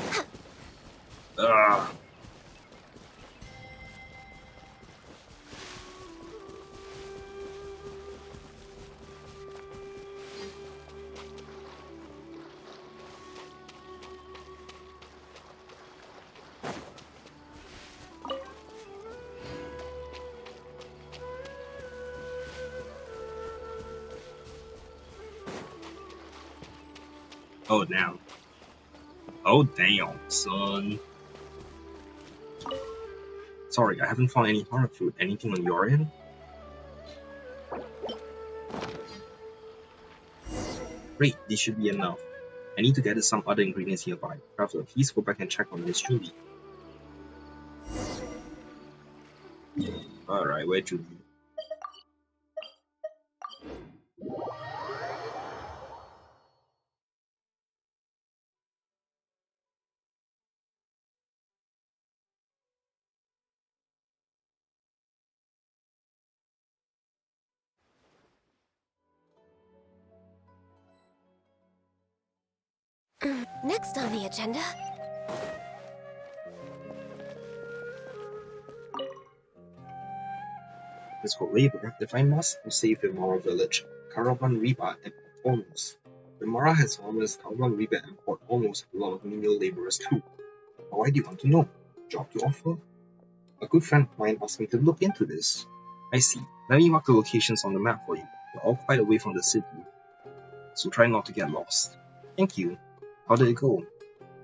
oh damn. Oh damn, son. Sorry, I haven't found any horror food. Anything on your end? Great, this should be enough. I need to gather some other ingredients nearby. Traveler, please go back and check on Miss Julie. Alright, where Julie? Next on the agenda. Let's go labor. If I must, I'll save the Mara village. Caravan Reba and Port Almost. The Mara has farmers, Caravan Reba and Port Almost have a lot of menial laborers too. Why do you want to know? Job to offer? A good friend of mine asked me to look into this. I see. Let me mark the locations on the map for you. They're all quite away from the city, so try not to get lost. Thank you. How did it go?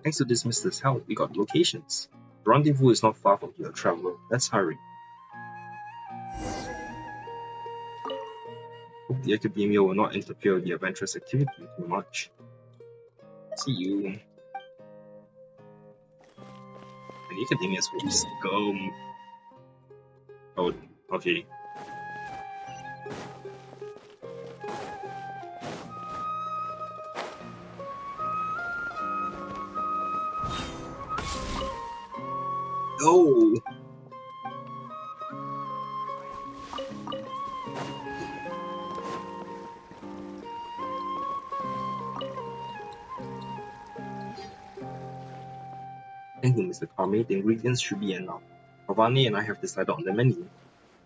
Thanks to this Mr.'s help, we got locations. The rendezvous is not far from here, traveler. Let's hurry. Hope the academia will not interfere with the adventurous activity too much. See you. And the academia is full of scum. Oh, okay. No! Anyway, Mr. Carme, the ingredients should be enough. Ravani and I have decided on the menu.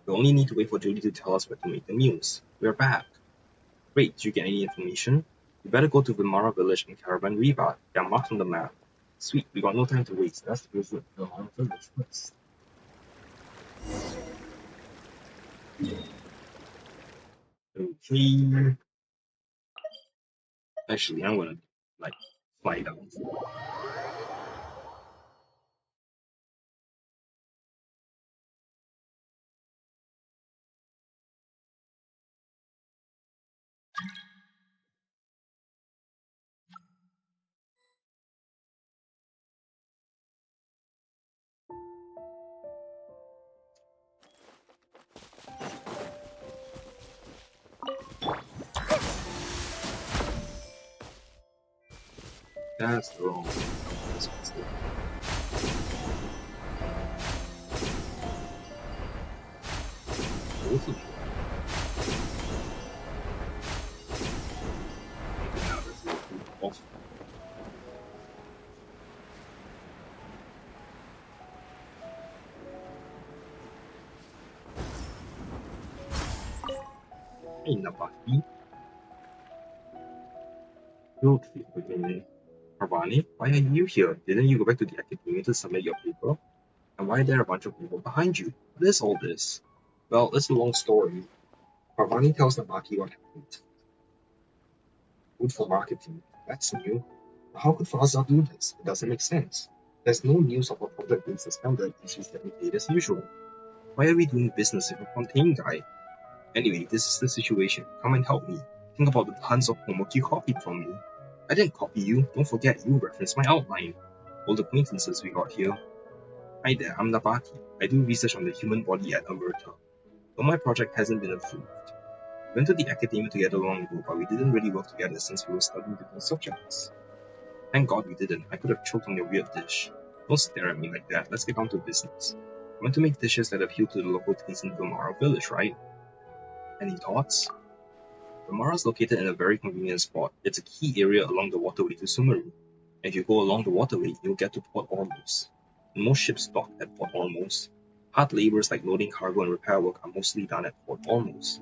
We only need to wait for Julie to tell us where to make the meals. We're back. Great, did you get any information? You better go to Vimara Village and Caravan Riva. They are marked on the map. Sweet, we got no time to waste. Let's visit Vimara Village first. Okay. Actually, I'm gonna, like, fly down. That's the wrong one. This one's the both of them. Okay, now there's a little off. Hey, Nabaki. You'll fit within Ravani, why are you here? Didn't you go back to the academia to submit your paper? And why are there a bunch of people behind you? What is all this? Well, it's a long story. Ravani tells Nabaki what happened. Good for marketing. That's new. But how could Faza do this? It doesn't make sense. There's no news of a project being suspended and she's getting paid as usual. Why are we doing business with a Fontaine guy? Anyway, this is the situation. Come and help me. Think about the tons of homework you copied from me. I didn't copy you. Don't forget, you referenced my outline. Old acquaintances we got here. Hi there, I'm Nabaki. I do research on the human body at Alberta. Though my project hasn't been approved. We went to the academia together long ago, but we didn't really work together since we were studying different subjects. Thank God we didn't. I could have choked on your weird dish. Don't stare at me like that. Let's get down to business. We want to make dishes that appeal to the local taste in Vimara Village, right? Any thoughts? Vimara is located in a very convenient spot. It's a key area along the waterway to Sumeru. If you go along the waterway, you'll get to Port Ormuz. Most ships dock at Port Ormuz. Hard labors like loading cargo and repair work are mostly done at Port Ormuz.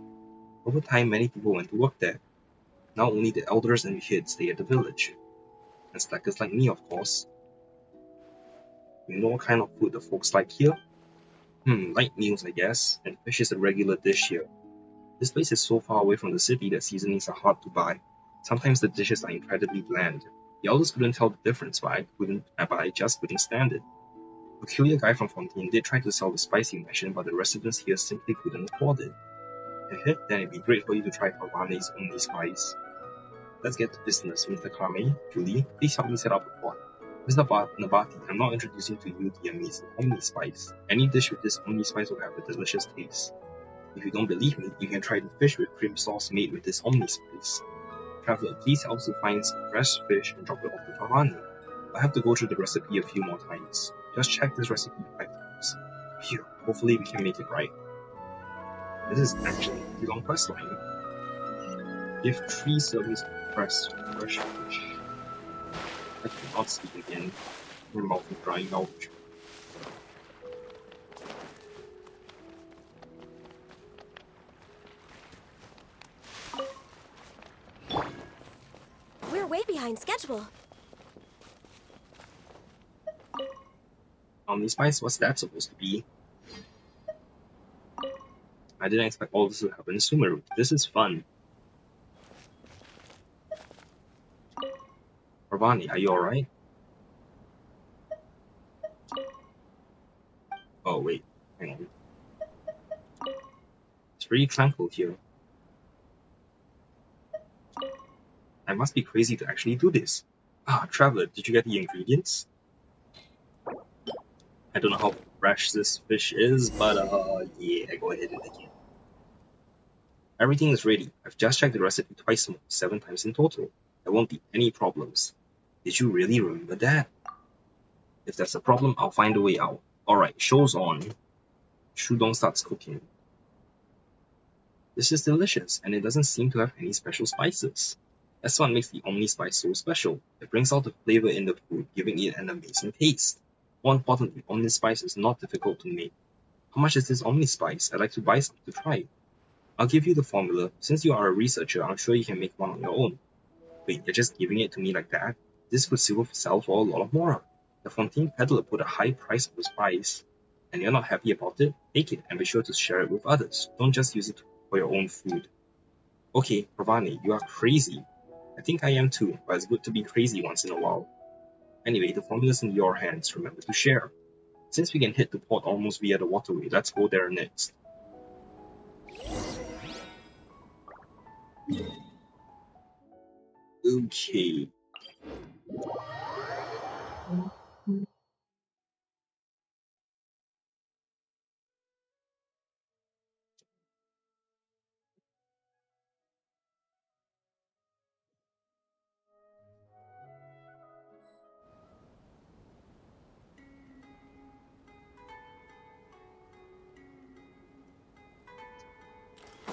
Over time, many people went to work there. Now only the elders and kids stay at the village. And slackers like me, of course. You know what kind of food the folks like here? Light meals, I guess, and fish is a regular dish here. This place is so far away from the city that seasonings are hard to buy. Sometimes the dishes are incredibly bland. The elders couldn't tell the difference, but I just couldn't stand it. A peculiar guy from Fontaine did try to sell the spicy machine, but the residents here simply couldn't afford it. Then it'd be great for you to try Parvane's only spice. Let's get to business, Mr. Carme. Julie, please help me set up a pot. Mr. Nabati, I'm not introducing to you the amazing Omni Spice. Any dish with this Omni Spice will have a delicious taste. If you don't believe me, you can try the fish with cream sauce made with this Omni Spice. Traveler, please help to find some fresh fish and drop it off to Parvane. I have to go through the recipe a few more times. Just check this recipe 5 times. Phew, hopefully we can make it right. This is actually a pretty long quest line. Give 3 servings of fresh fish. I cannot speak again. My mouth is drying out. We're way behind schedule. Omni Spice, what's that supposed to be? I didn't expect all this to happen in Sumeru. This is fun. Ravani, are you alright? Oh wait, hang on. It's pretty tranquil here. I must be crazy to actually do this. Traveler, did you get the ingredients? I don't know how fresh this fish is, but yeah, go ahead and make it. Everything is ready. I've just checked the recipe twice more, 7 times in total. There won't be any problems. Did you really remember that? If there's a problem, I'll find a way out. Alright, show's on. Shudong starts cooking. This is delicious, and it doesn't seem to have any special spices. That's what makes the Omni Spice so special. It brings out the flavor in the food, giving it an amazing taste. More importantly, Omni Spice is not difficult to make. How much is this Omni Spice? I'd like to buy some to try. I'll give you the formula. Since you are a researcher, I'm sure you can make one on your own. Wait, you're just giving it to me like that? This could sell for a lot of more. The Fontaine peddler put a high price on the spice, and you're not happy about it? Take it and be sure to share it with others. Don't just use it for your own food. Okay, Pravani, you are crazy. I think I am too, but it's good to be crazy once in a while. Anyway, the formula's in your hands. Remember to share. Since we can hit the port almost via the waterway, let's go there next. Okay.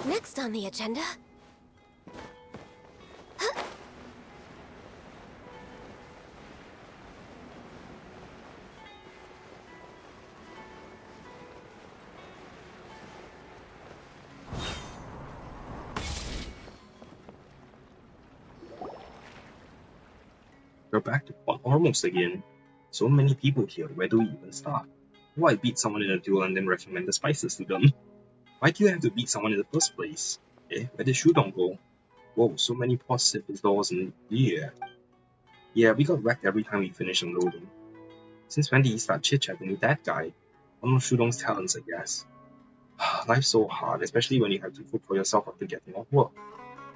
Next on the agenda. We're back to port almost again. So many people here, where do we even start? How do I beat someone in a duel and then recommend the spices to them? Why do you have to beat someone in the first place? Eh, where did Shudong go? Whoa, so many positive doors and yeah. Yeah, we got wrecked every time we finished unloading. Since when did he start chit-chatting with that guy? One of Shudong's talents, I guess. Life's so hard, especially when you have to cook for yourself after getting off work.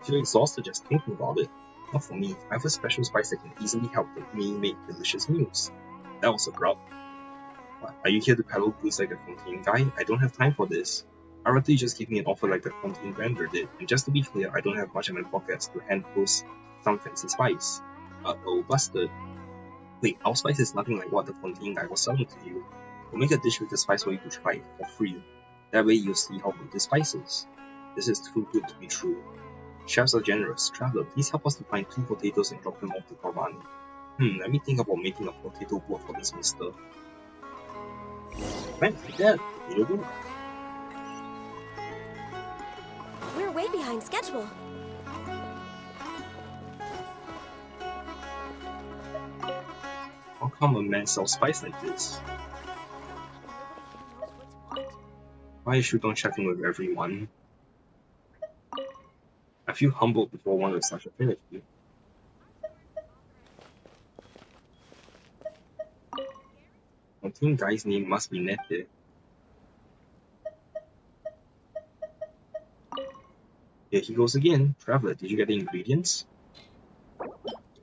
I feel exhausted just thinking about it. Not for me, I have a special spice that can easily help me make delicious meals. That was abrupt. What, are you here to peddle goods like the Fontaine guy? I don't have time for this. I'd rather you just give me an offer like the Fontaine vendor did, and just to be clear, I don't have much in my pockets to hand post some fancy spice. Uh-oh, busted. Wait, our spice is nothing like what the Fontaine guy was selling to you. We'll make a dish with the spice for you to try for free. That way you'll see how good the spice is. This is too good to be true. Chefs are generous. Traveler, please help us to find 2 potatoes and drop them off to Corvani. Let me think about making a potato boat for this mister. Thanks, Dad. It'll do. We're way behind schedule. How come a man sells spice like this? Why is Shudong chatting with everyone? I feel humbled before one with such affinity. I think guy's name must be Nete. Here he goes again. Traveler, did you get the ingredients?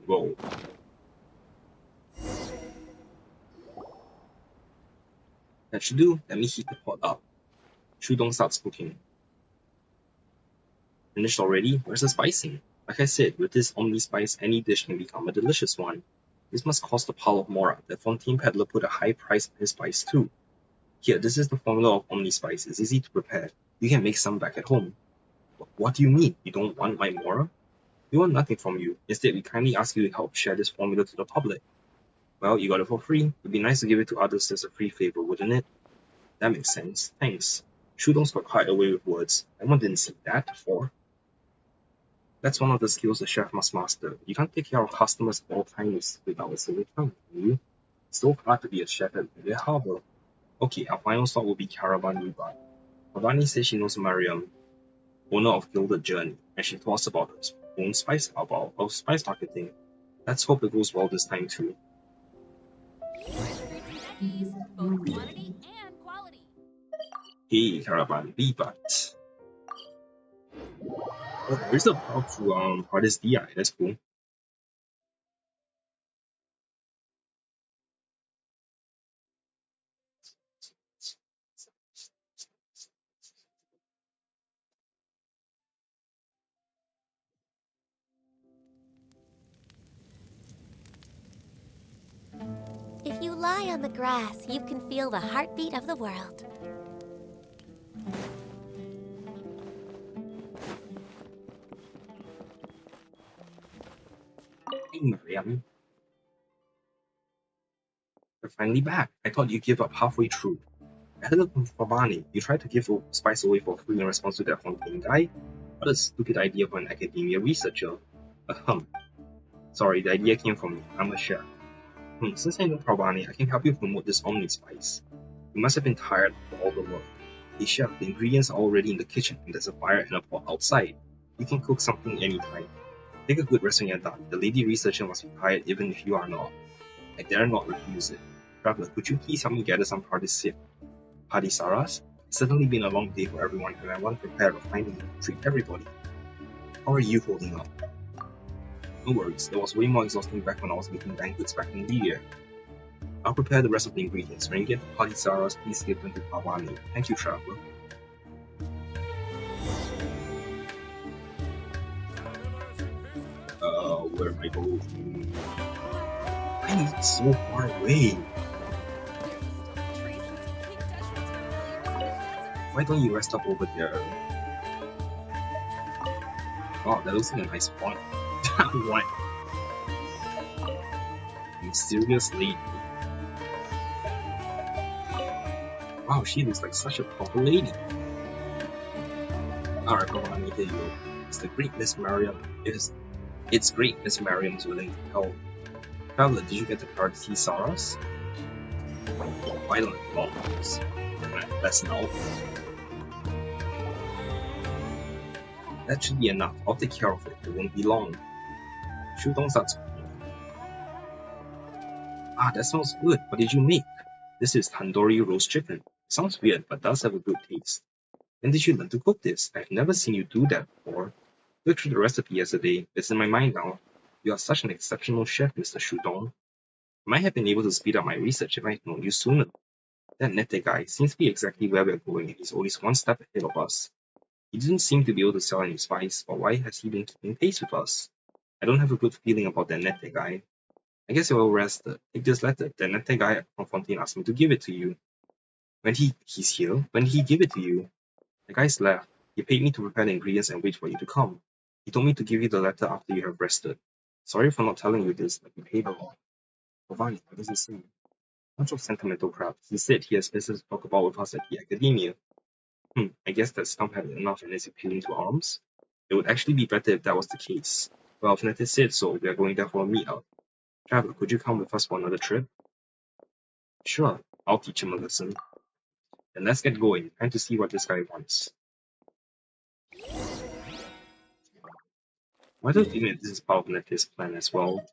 Whoa. That should do. Let me heat the pot up. Shudong starts cooking. Finished already? Where's the spicing? Like I said, with this Omni Spice, any dish can become a delicious one. This must cost a pile of mora. The Fontaine peddler put a high price on his spice too. Here, this is the formula of Omni Spice. It's easy to prepare. You can make some back at home. What do you mean? You don't want my mora? We want nothing from you. Instead, we kindly ask you to help share this formula to the public. Well, you got it for free. It'd be nice to give it to others as a free favor, wouldn't it? That makes sense. Thanks. Shudong's got quite a way with words. Anyone didn't see that before. That's one of the skills a chef must master. You can't take care of customers at all times without a silly tongue, can you? It's so hard to be a chef at Villa Harbor. Okay, our final stop will be Caravan Nuba. Ravani says she knows Mariam, owner of Gilded Journey, and she told us about her own spice spice marketing. Let's hope it goes well this time too. Both quantity and quality. Hey, Caravan, Vivat. Oh, there's a path to Hardest DI. That's cool. If you lie on the grass, you can feel the heartbeat of the world. Hey, Mariam. You're finally back. I thought you'd give up halfway through. I heard from Fabani, you tried to give spice away for free in response to that Fontaine guy? What a stupid idea for an academia researcher. Ahem. Sorry, the idea came from me. I'm a chef. Since I know Pravani, I can help you promote this Omni Spice. You must have been tired of all the work. Hey chef, the ingredients are already in the kitchen and there's a fire and a pot outside. You can cook something anytime. Take a good rest when you're done. The lady researcher must be tired even if you are not. I dare not refuse it. Traveler, could you please help me gather some Padisaras? It's certainly been a long day for everyone and I want to prepare a fine meal to treat everybody. How are you holding up? No worries, it was way more exhausting back when I was making banquets back in the year. I'll prepare the rest of the ingredients. When you get the Padisaras, please give them to Pavani. Thank you, Traveler. Where am I going? I'm so far away. Why don't you rest up over there? Wow, that looks like a nice spot. What? Mysterious lady. Wow, she looks like such a proper lady. Alright, Pavani, here you go. It's the great Miss Mariam. It's great Miss Mariam's willing to help. Traveler, did you get the Party Saras? Violent bombs. That's now. That should be enough. I'll take care of it. It won't be long. Shudong's up. Ah, that sounds good. What did you make? This is tandoori roast chicken. Sounds weird, but does have a good taste. When did you learn to cook this? I've never seen you do that before. Looked through the recipe yesterday. It's in my mind now. You are such an exceptional chef, Mr. Shudong. I might have been able to speed up my research if I had known you sooner. That Nete guy seems to be exactly where we're going and he's always one step ahead of us. He didn't seem to be able to sell any spice, but why has he been keeping pace with us? I don't have a good feeling about that Nete guy. I guess you're well rested. Take this letter. The Nete guy from Fontaine asked me to give it to you. He's here? When did he give it to you? The guy's left. He paid me to prepare the ingredients and wait for you to come. He told me to give you the letter after you have rested. Sorry for not telling you this, but you paid a lot. Provide, what does he say? Bunch of sentimental crap. He said he has business to talk about with us at the academia. I guess that Stump had enough and is appealing to arms. It would actually be better if that was the case. Well, if Nete said so, we are going there for a meetup. Traveler, could you come with us for another trip? Sure, I'll teach him a lesson. Then let's get going. Time to see what this guy wants. Why don't you think that this is part of Nete's plan as well?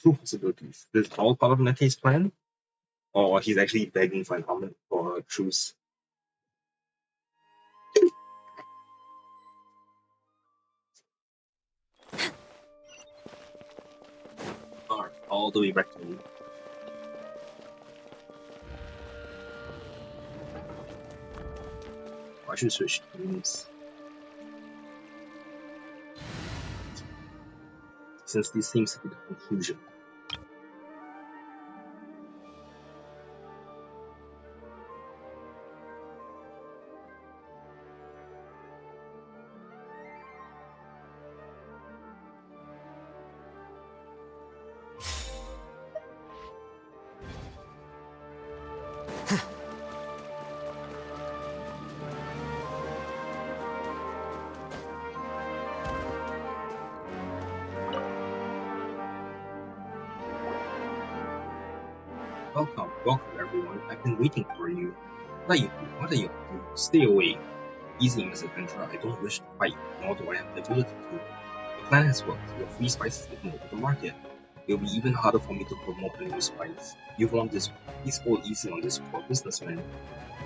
Two possibilities. This is all part of Nete's plan, or he's actually begging for an armament for a truce. Alright, all the way back to me. I should switch teams. Since this seems to be the conclusion. Welcome everyone. I've been waiting for you. What are you up to? Stay away. Easy, Miss Adventurer. I don't wish to fight, nor do I have the ability to. The plan has worked. Your free spice is taken over the market. It will be even harder for me to promote a new spice. You've won this one. Please go easy on this poor businessman.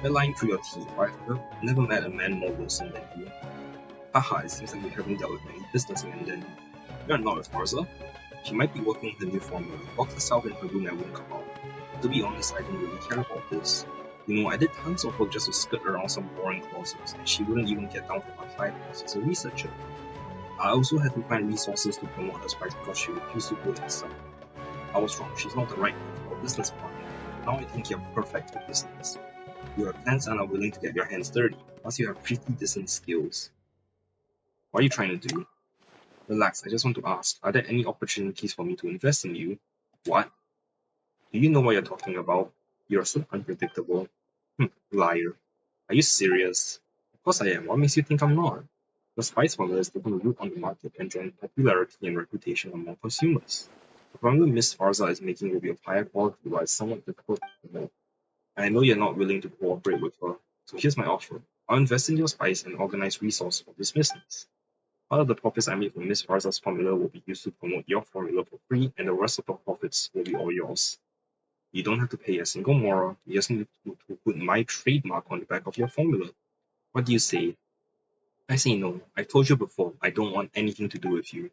You're lying through your teeth. I've never met a man more loathsome than you. Haha, it seems like we haven't dealt with many businessmen then. You're not a Forza. She might be working with a new formula. Lock herself in her room and won't come out. To be honest, I don't really care about this. You know, I did tons of work just to skirt around some boring courses, and she wouldn't even get down from my 5 hours as a researcher. I also had to find resources to promote her spice because she refused to do it herself. I was wrong, she's not the right one for a business partner. Now I think you're perfect for business. You have plans and are willing to get your hands dirty, plus you have pretty decent skills. What are you trying to do? Relax, I just want to ask, are there any opportunities for me to invest in you? What? Do you know what you're talking about? You're so unpredictable. Liar. Are you serious? Of course I am. What makes you think I'm not? The spice formula is taking root on the market and drawing popularity and reputation among consumers. The formula Miss Farza is making will be of higher quality while it's somewhat difficult to promote. And I know you're not willing to cooperate with her, so here's my offer. I'll invest in your spice and organize resources for this business. Part of the profits I make from Miss Farza's formula will be used to promote your formula for free, and the rest of the profits will be all yours. You don't have to pay a single mora, you just need to put my trademark on the back of your formula. What do you say? I say no. I told you before, I don't want anything to do with you.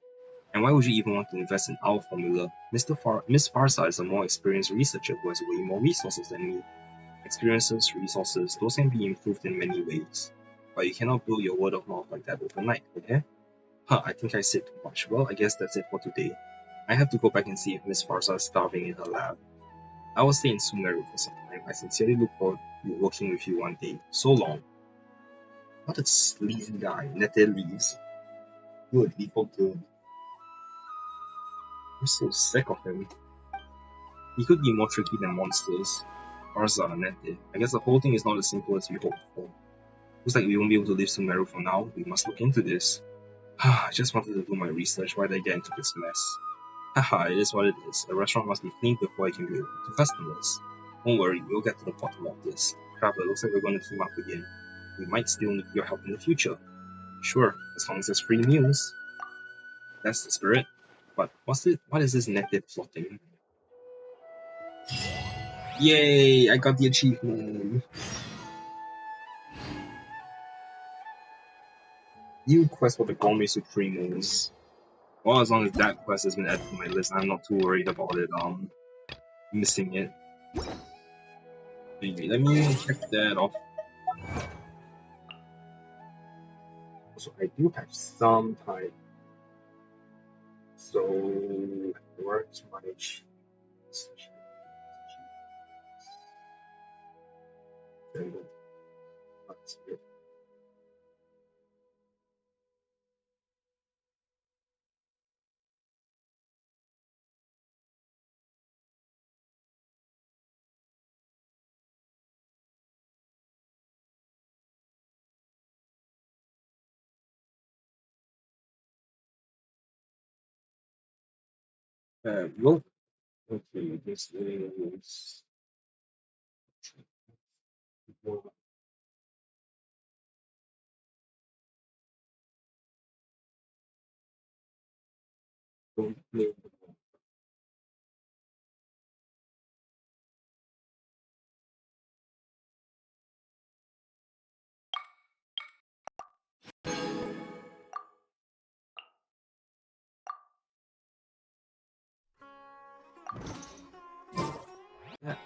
And why would you even want to invest in our formula? Miss Farza is a more experienced researcher who has way more resources than me. Experiences, resources, those can be improved in many ways. But you cannot build your word of mouth like that overnight, okay? I think I said too much. Well, I guess that's it for today. I have to go back and see if Miss Farza is starving in her lab. I will stay in Sumeru for some time. I sincerely look forward to working with you one day. So long. What a sleazy guy. Nete leaves. Good, leave for good. I'm so sick of him. He could be more tricky than monsters. Farza, Nete. I guess the whole thing is not as simple as we hoped for. Looks like we won't be able to leave Sumeru for now. We must look into this. I just wanted to do my research. Why did I get into this mess? Haha, it is what it is. A restaurant must be cleaned before it can be open to customers. Don't worry, we'll get to the bottom of this. Crap, it looks like we're going to team up again. We might still need your help in the future. Sure, as long as there's free meals. That's the spirit. But what is this negative plotting? Yay, I got the achievement! New quest for the Gourmet Supremos. Well, as long as that quest has been added to my list, I'm not too worried about it, missing it. Anyway, let me check that off. So I do have some time. So where's my well, okay, this is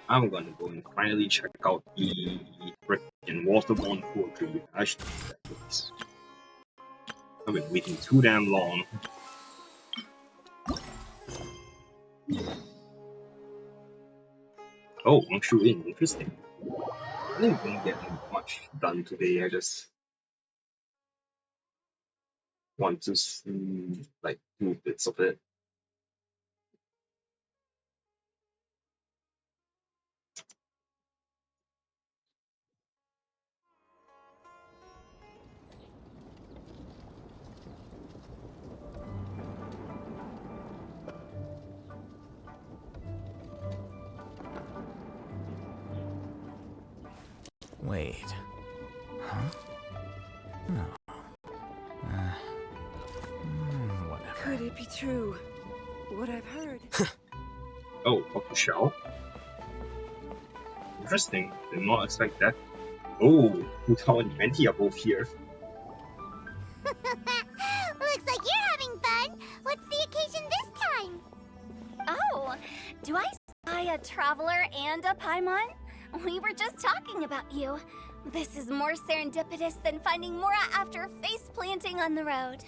I'm gonna go and finally check out the frickin' Waterborne poetry. I should do that, please. I've been waiting too damn long. Oh, Wangshu Inn, interesting. I didn't really get much done today. I just want to see, like, do bits of it. Wait. Huh? No. Whatever. Could it be true? What I've heard. Oh, Dr. Shao? Interesting. Did not expect that. Oh, Utao and Menti are both here. Looks like you're having fun. What's the occasion this time? Oh, do I a traveler and a Paimon? We were just talking about you. This is more serendipitous than finding Mora after face planting on the road.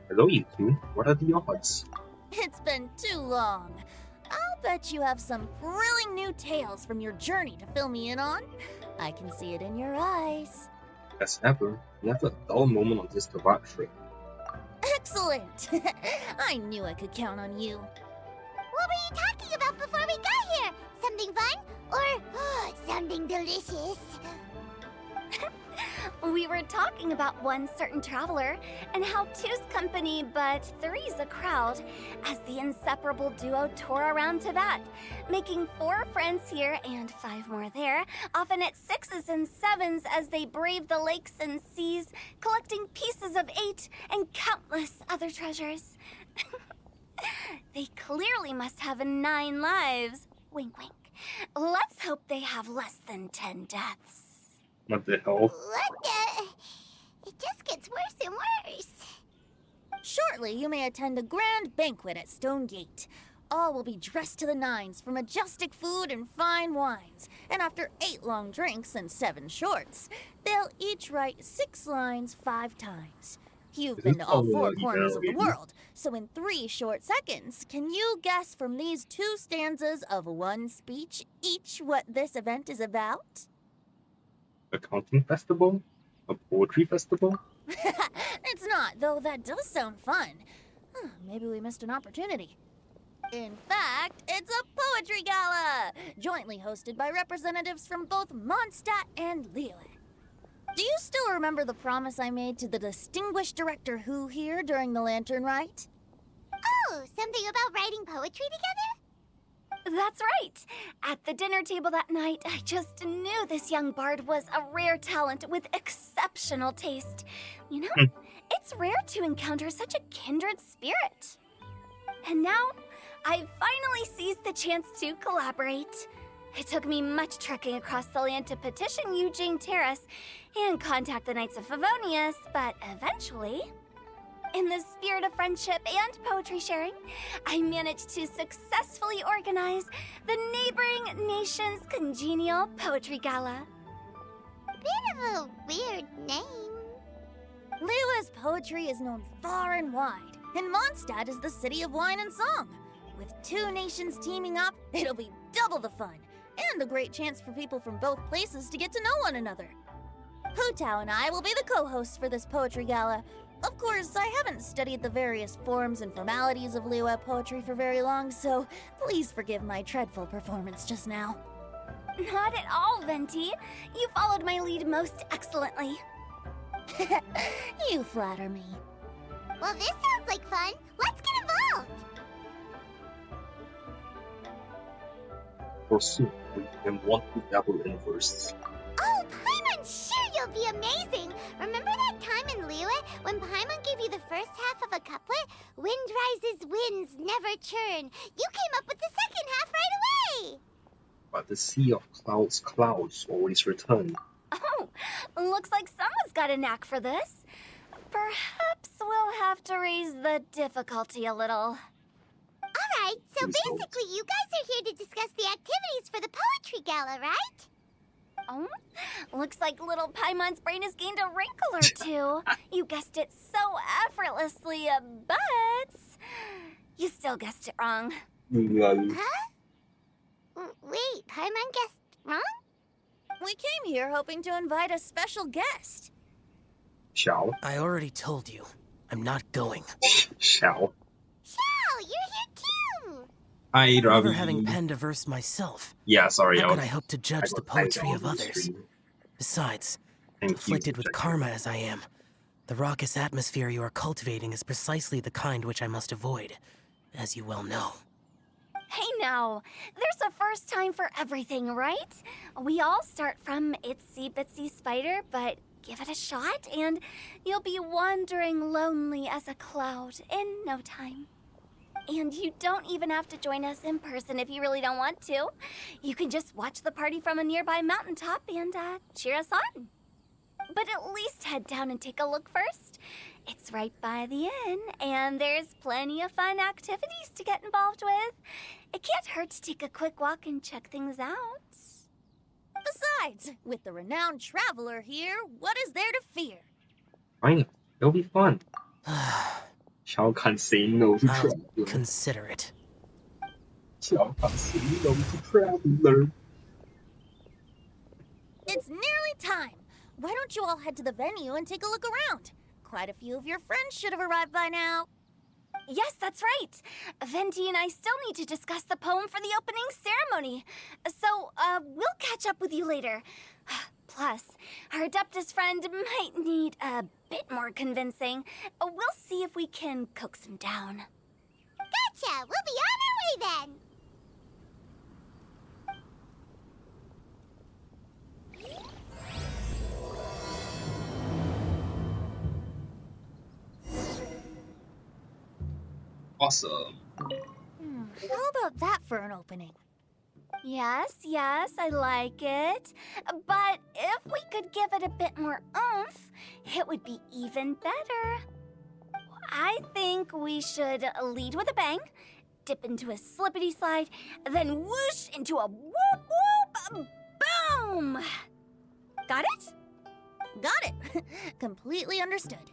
Hello, you two. What are the odds? It's been too long. I'll bet you have some thrilling new tales from your journey to fill me in on. I can see it in your eyes. As ever, never a dull moment on this Tobak trip. Excellent! I knew I could count on you. What were you talking about before we got here? Something fun? Or something delicious? We were talking about one certain traveler, and how two's company but three's a crowd, as the inseparable duo tore around Tibet, making 4 friends here and 5 more there, often at 6s and 7s as they brave the lakes and seas, collecting pieces of 8 and countless other treasures. They clearly must have 9 lives. Wink, wink. Let's hope they have less than 10 deaths. What the hell? What the? It just gets worse and worse. Shortly, you may attend a grand banquet at Stone Gate. All will be dressed to the nines for majestic food and fine wines. And after 8 long drinks and 7 shorts, they'll each write 6 lines 5 times. You've been to all 4 corners of the world, so in 3 short seconds, can you guess from these 2 stanzas of 1 speech each what this event is about? A counting festival? A poetry festival? It's not, though that does sound fun. Maybe we missed an opportunity. In fact, it's a poetry gala, jointly hosted by representatives from both Mondstadt and Liyue. Do you still remember the promise I made to the distinguished director Who here during the Lantern Rite? Oh, something about writing poetry together? That's right. At the dinner table that night, I just knew this young bard was a rare talent with exceptional taste. You know, it's rare to encounter such a kindred spirit. And now, I've finally seized the chance to collaborate. It took me much trekking across the land to petition Yujing Terrace and contact the Knights of Favonius, but eventually, in the spirit of friendship and poetry sharing, I managed to successfully organize the Neighboring Nations Congenial Poetry Gala. Bit of a weird name. Liyue's poetry is known far and wide, and Mondstadt is the city of wine and song. With 2 nations teaming up, it'll be double the fun, and a great chance for people from both places to get to know one another. Hu Tao and I will be the co-hosts for this poetry gala. Of course, I haven't studied the various forms and formalities of Liyue poetry for very long, so please forgive my dreadful performance just now. Not at all, Venti. You followed my lead most excellently. You flatter me. Well, this sounds like fun. Let's get involved. Forsooth, we can want to dabble in verses. Oh, Paimon, sure you'll be amazing. Remember that time in Liyue when Paimon gave you the first half of a couplet? Wind rises, winds never churn. You came up with the second half right away. But the sea of clouds always return. Oh, looks like someone's got a knack for this. Perhaps we'll have to raise the difficulty a little. All right, so basically you guys are here to discuss the activities for the poetry gala, right? Oh, looks like little Paimon's brain has gained a wrinkle or two. You guessed it so effortlessly, but you still guessed it wrong. Huh? Wait, Paimon guessed wrong? We came here hoping to invite a special guest. Shall? I already told you. I'm not going. Shall? Shao, you're here too! I'd rather Never having penned a verse myself. Yeah, sorry. How could I hope to judge the poetry of others? Stream. Besides, Thank afflicted you, with karma as I am, the raucous atmosphere you are cultivating is precisely the kind which I must avoid, as you well know. Hey now, there's a first time for everything, right? We all start from itsy bitsy spider, but give it a shot and you'll be wandering lonely as a cloud in no time. And you don't even have to join us in person if you really don't want to. You can just watch the party from a nearby mountaintop and cheer us on. But at least head down and take a look first. It's right by the inn, and there's plenty of fun activities to get involved with. It can't hurt to take a quick walk and check things out. Besides, with the renowned traveler here, what is there to fear? Fine, it'll be fun. Shao can't say no to I'll traveler. consider it. Shao can't say no to traveler. It's nearly time. Why don't you all head to the venue and take a look around? Quite a few of your friends should have arrived by now. Yes, that's right. Venti and I still need to discuss the poem for the opening ceremony. So, we'll catch up with you later. Plus, our Adeptus friend might need a bit more convincing. We'll see if we can coax him down. Gotcha! We'll be on our way then! Awesome. How about that for an opening? Yes, I like it. But if we could give it a bit more oomph, it would be even better. I think we should lead with a bang, dip into a slippity slide, then whoosh into a whoop whoop boom! Got it? Got it. Completely understood.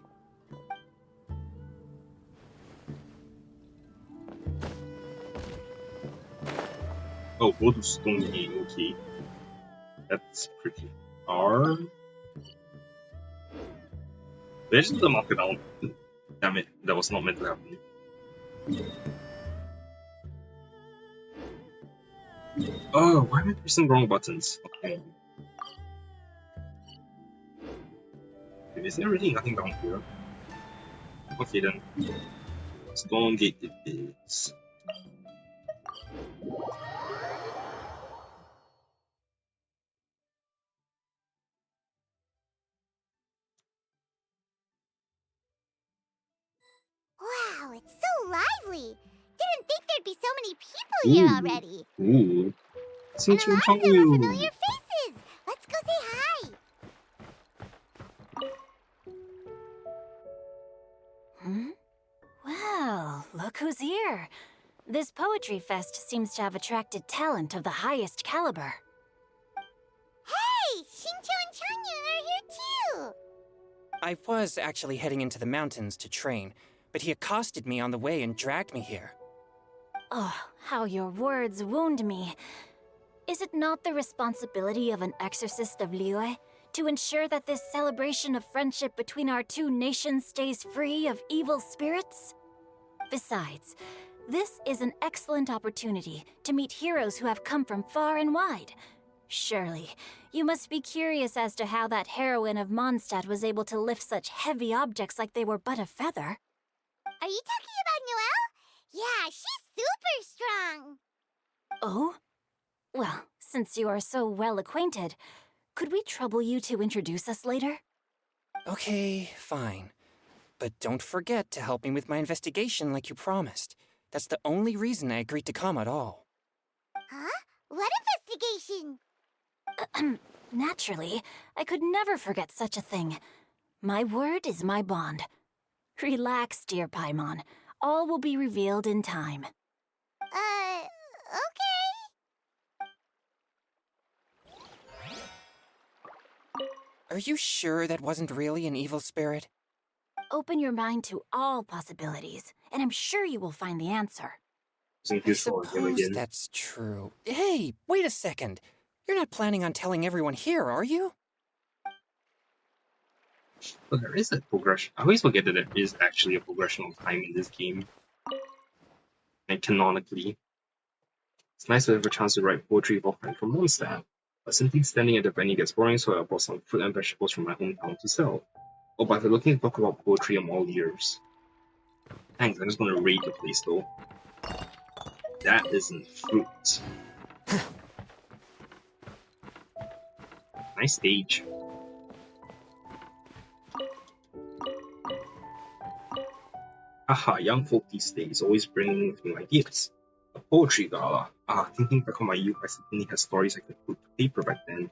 Oh, go to Stonegate, okay. That's pretty far. Where's the market down? Damn it, that was not meant to happen. Oh, why am I pressing wrong buttons? Okay. Is there really nothing down here? Okay then. Stonegate it is. Wow, it's so lively! Didn't think there'd be so many people here already. Ooh. And a lot of them are familiar faces! Let's go say hi! Well, look who's here. This poetry fest seems to have attracted talent of the highest caliber. Hey! Shincho and Changyun are here too! I was actually heading into the mountains to train, but he accosted me on the way and dragged me here. Oh, how your words wound me. Is it not the responsibility of an exorcist of Liyue to ensure that this celebration of friendship between our two nations stays free of evil spirits? Besides, this is an excellent opportunity to meet heroes who have come from far and wide. Surely, you must be curious as to how that heroine of Mondstadt was able to lift such heavy objects like they were but a feather. Are you talking about Noelle? Yeah, she's super strong! Oh? Well, since you are so well acquainted, could we trouble you to introduce us later? Okay, fine. But don't forget to help me with my investigation like you promised. That's the only reason I agreed to come at all. Huh? What investigation? Naturally, I could never forget such a thing. My word is my bond. Relax, dear Paimon. All will be revealed in time. Okay. Are you sure that wasn't really an evil spirit? Open your mind to all possibilities, and I'm sure you will find the answer. I suppose that's true. Hey, wait a second. You're not planning on telling everyone here, are you? But there is a progression. I always forget that there is actually a progression of time in this game. And canonically. It's nice to have a chance to write poetry for friends from Mondstadt. But simply standing at the venue gets boring, so I bought some fruit and vegetables from my hometown to sell. Oh, but I've been looking to talk about poetry in all years. Thanks, I'm just gonna raid the place though. That isn't fruit. Nice stage. Haha, young folk these days always bringing with new ideas. A poetry gala. Thinking back on my youth, I certainly had stories I could put to paper back then.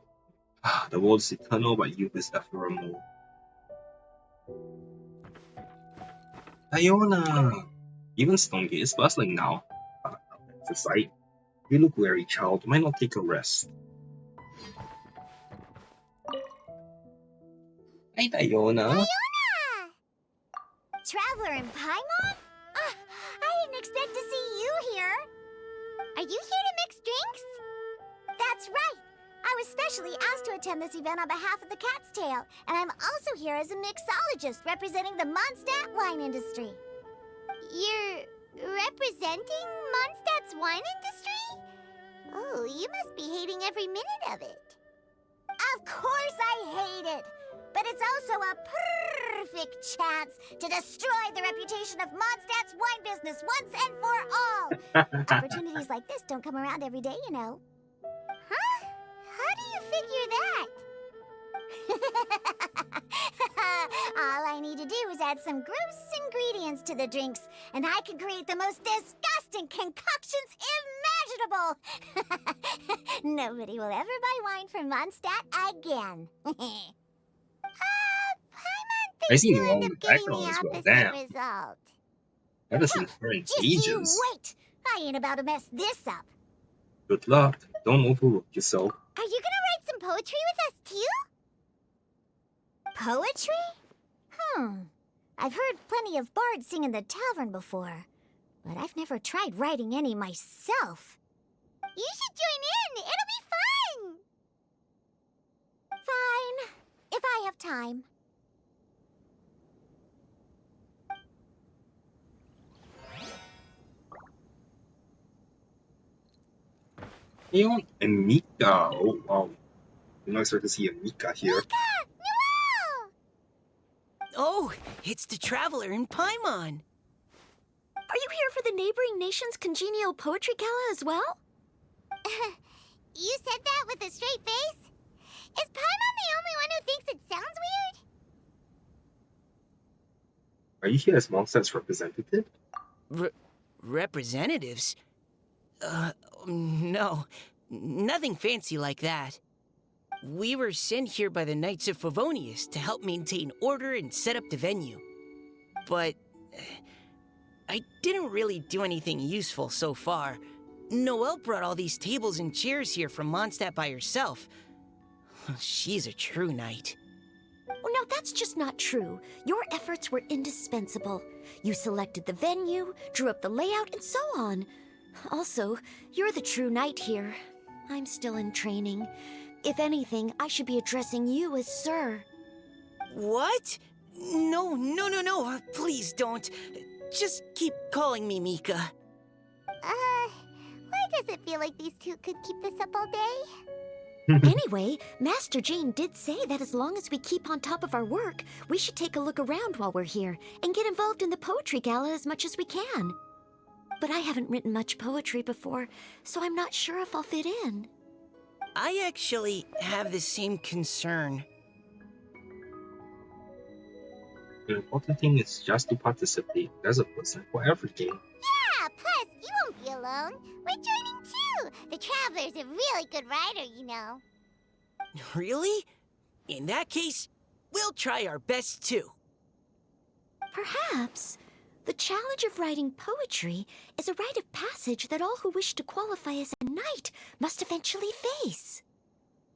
The world is eternal, but youth is ephemeral. Iona! Even Stonegate is bustling now. It's a sight. You look weary, child. Why not take a rest? Hi, Iona! Iona! Traveler in Paimon? I didn't expect to see you here. Are you here to mix drinks? That's right. I was specially asked to attend this event on behalf of the Cat's Tail, and I'm also here as a mixologist representing the Mondstadt wine industry. You're representing Mondstadt's wine industry? Oh, you must be hating every minute of it. Of course I hate it! But it's also a perfect chance to destroy the reputation of Mondstadt's wine business once and for all! Opportunities like this don't come around every day, you know. Huh? How do you figure that? All I need to do is add some gross ingredients to the drinks, and I can create the most disgusting concoctions imaginable! Nobody will ever buy wine from Mondstadt again. Paimon I thinks see you'll you end all in up the getting background the as well. opposite Damn. result. That doesn't hurt Just you ages. wait! I ain't about to mess this up. Good luck. Don't overwork yourself. Are you gonna write some poetry with us, too? Poetry? I've heard plenty of bards sing in the tavern before, but I've never tried writing any myself. You should join in! It'll be fun! Fine, if I have time. Leon and Mika. Oh, wow. I'm not expecting to see a Mika here. Mika! Noelle! Oh, it's the Traveler in Paimon. Are you here for the neighboring nation's congenial poetry gala as well? You said that with a straight face? Is Paimon the only one who thinks it sounds weird? Are you here as Mondstadt's representative? Representatives? No. Nothing fancy like that. We were sent here by the Knights of Favonius to help maintain order and set up the venue. But I didn't really do anything useful so far. Noelle brought all these tables and chairs here from Mondstadt by herself. She's a true knight. Well, no, that's just not true. Your efforts were indispensable. You selected the venue, drew up the layout, and so on. Also, you're the true knight here. I'm still in training. If anything, I should be addressing you as Sir. What? No. Please don't. Just keep calling me Mika. Why does it feel like these two could keep this up all day? Anyway, Master Jane did say that as long as we keep on top of our work, we should take a look around while we're here and get involved in the poetry gala as much as we can. But I haven't written much poetry before, so I'm not sure if I'll fit in. I actually have the same concern. The important thing is just to participate. There's a person for everything. Yeah, plus, you won't be alone. We're joining too. The Traveler's a really good writer, you know. Really? In that case, we'll try our best too. Perhaps. The challenge of writing poetry is a rite of passage that all who wish to qualify as a knight must eventually face.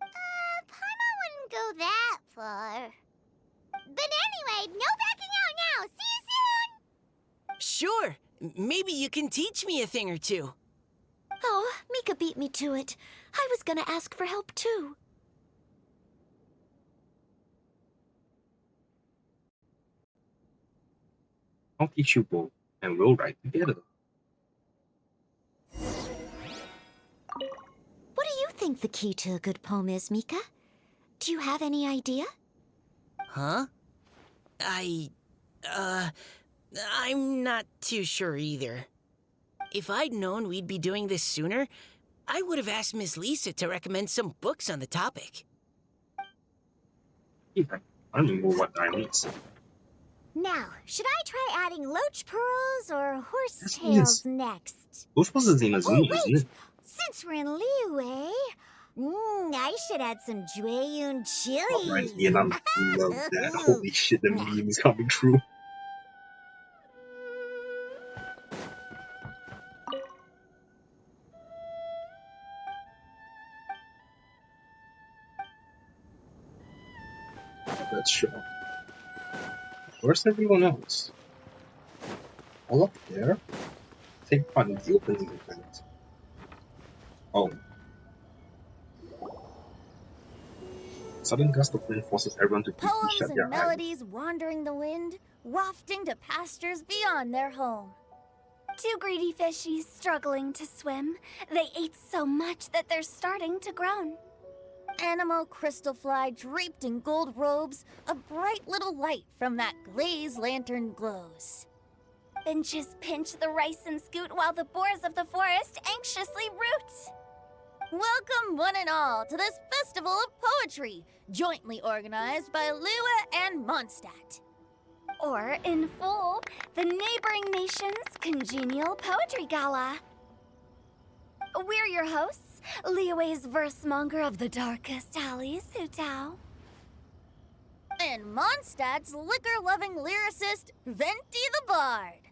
Paimon wouldn't go that far. But anyway, no backing out now. See you soon! Sure. Maybe you can teach me a thing or two. Oh, Mika beat me to it. I was gonna ask for help too. I'll teach you both, and we'll write together. What do you think the key to a good poem is, Mika? Do you have any idea? Huh? I'm not too sure either. If I'd known we'd be doing this sooner, I would have asked Miss Lisa to recommend some books on the topic. Yeah, I don't even know what that means. Now, should I try adding loach pearls or Yes, horsetails next? Those was the same as me, wait! isn't it? Since we're in Liyue, I should add some Jueyun chili. Right, Vietnam love that. Holy shit, the meme is coming true. Let's show. Where's everyone else? All up there? Take part in the opening event. Oh. Sudden gust of wind forces everyone to quickly Poems shut and their eyes. melodies wandering the wind, wafting to pastures beyond their home. Two greedy fishies struggling to swim. They ate so much that they're starting to groan. Animal crystal fly draped in gold robes, a bright little light from that glazed lantern glows. Benches pinch the rice and scoot while the boars of the forest anxiously root. Welcome one and all to this festival of poetry, jointly organized by Lua and Mondstadt. Or, in full, the neighboring nation's congenial poetry gala. We're your hosts, Liyue's verse-monger of the darkest alleys, Hutao. And Mondstadt's liquor-loving lyricist, Venti the Bard.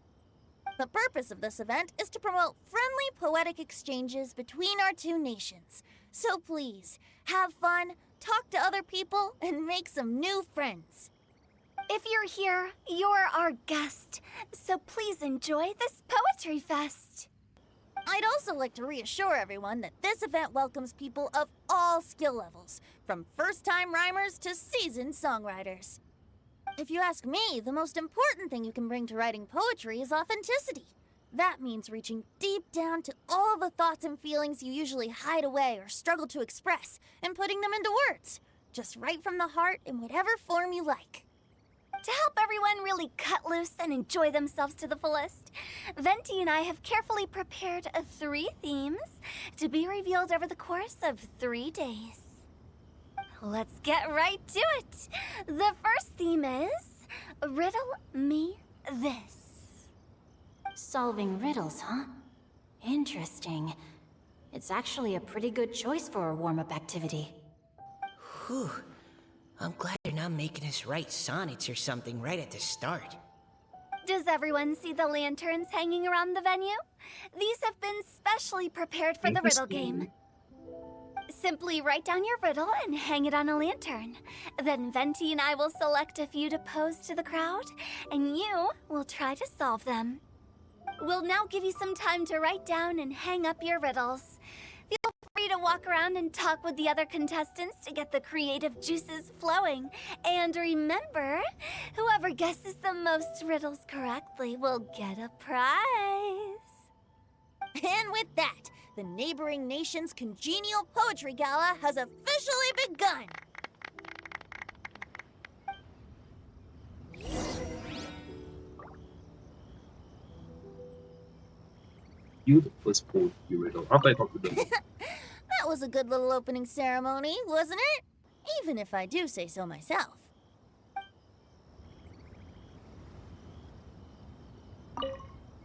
The purpose of this event is to promote friendly poetic exchanges between our two nations. So please, have fun, talk to other people, and make some new friends. If you're here, you're our guest, so please enjoy this poetry fest. I'd also like to reassure everyone that this event welcomes people of all skill levels, from first-time rhymers to seasoned songwriters. If you ask me, the most important thing you can bring to writing poetry is authenticity. That means reaching deep down to all the thoughts and feelings you usually hide away or struggle to express, and putting them into words, just right from the heart in whatever form you like. To help everyone really cut loose and enjoy themselves to the fullest, Venti and I have carefully prepared 3 themes to be revealed over the course of 3 days. Let's get right to it. The first theme is Riddle Me This. Solving riddles, huh? Interesting. It's actually a pretty good choice for a warm-up activity. Whew. I'm glad they're not making us write sonnets or something right at the start. Does everyone see the lanterns hanging around the venue? These have been specially prepared for the riddle game. Simply write down your riddle and hang it on a lantern. Then Venti and I will select a few to pose to the crowd, and you will try to solve them. We'll now give you some time to write down and hang up your riddles. Feel free to walk around and talk with the other contestants to get the creative juices flowing. And remember, whoever guesses the most riddles correctly will get a prize. And with that, the neighboring nation's congenial poetry gala has officially begun. You the first poetry riddle. After I talk to them. That was a good little opening ceremony, wasn't it? Even if I do say so myself.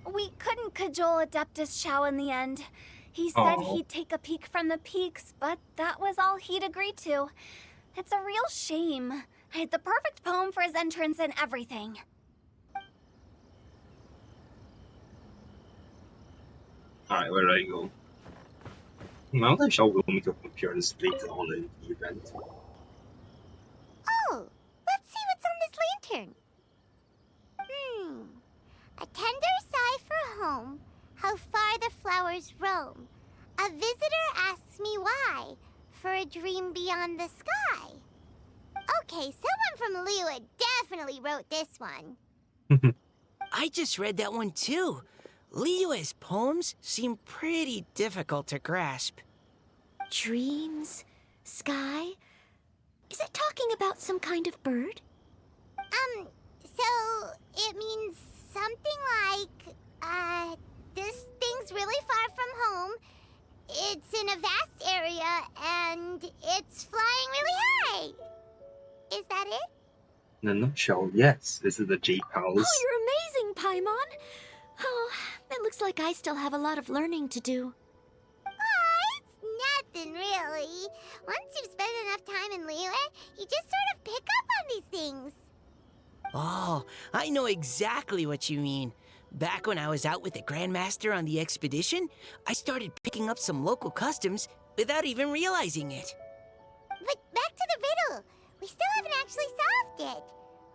We couldn't cajole Adeptus Shao in the end. He said he'd take a peek from the peaks, but that was all he'd agreed to. It's a real shame. I had the perfect poem for his entrance and everything. Alright, where do I go? Now that Shao will make a appearance later on in the event. Oh, let's see what's on this lantern. A tender sigh for home, how far the flowers roam. A visitor asks me why, for a dream beyond the sky. Okay, someone from Liyue definitely wrote this one. I just read that one too. Liyue's poems seem pretty difficult to grasp. Dreams? Sky? Is it talking about some kind of bird? So it means something like, this thing's really far from home. It's in a vast area, and it's flying really high. Is that it? In a nutshell, yes. This is the J Pals. Oh, you're amazing, Paimon! Oh, it looks like I still have a lot of learning to do. It's nothing, really. Once you've spent enough time in Liyue, you just sort of pick up on these things. Oh, I know exactly what you mean. Back when I was out with the Grandmaster on the expedition, I started picking up some local customs without even realizing it. But back to the riddle. We still haven't actually solved it.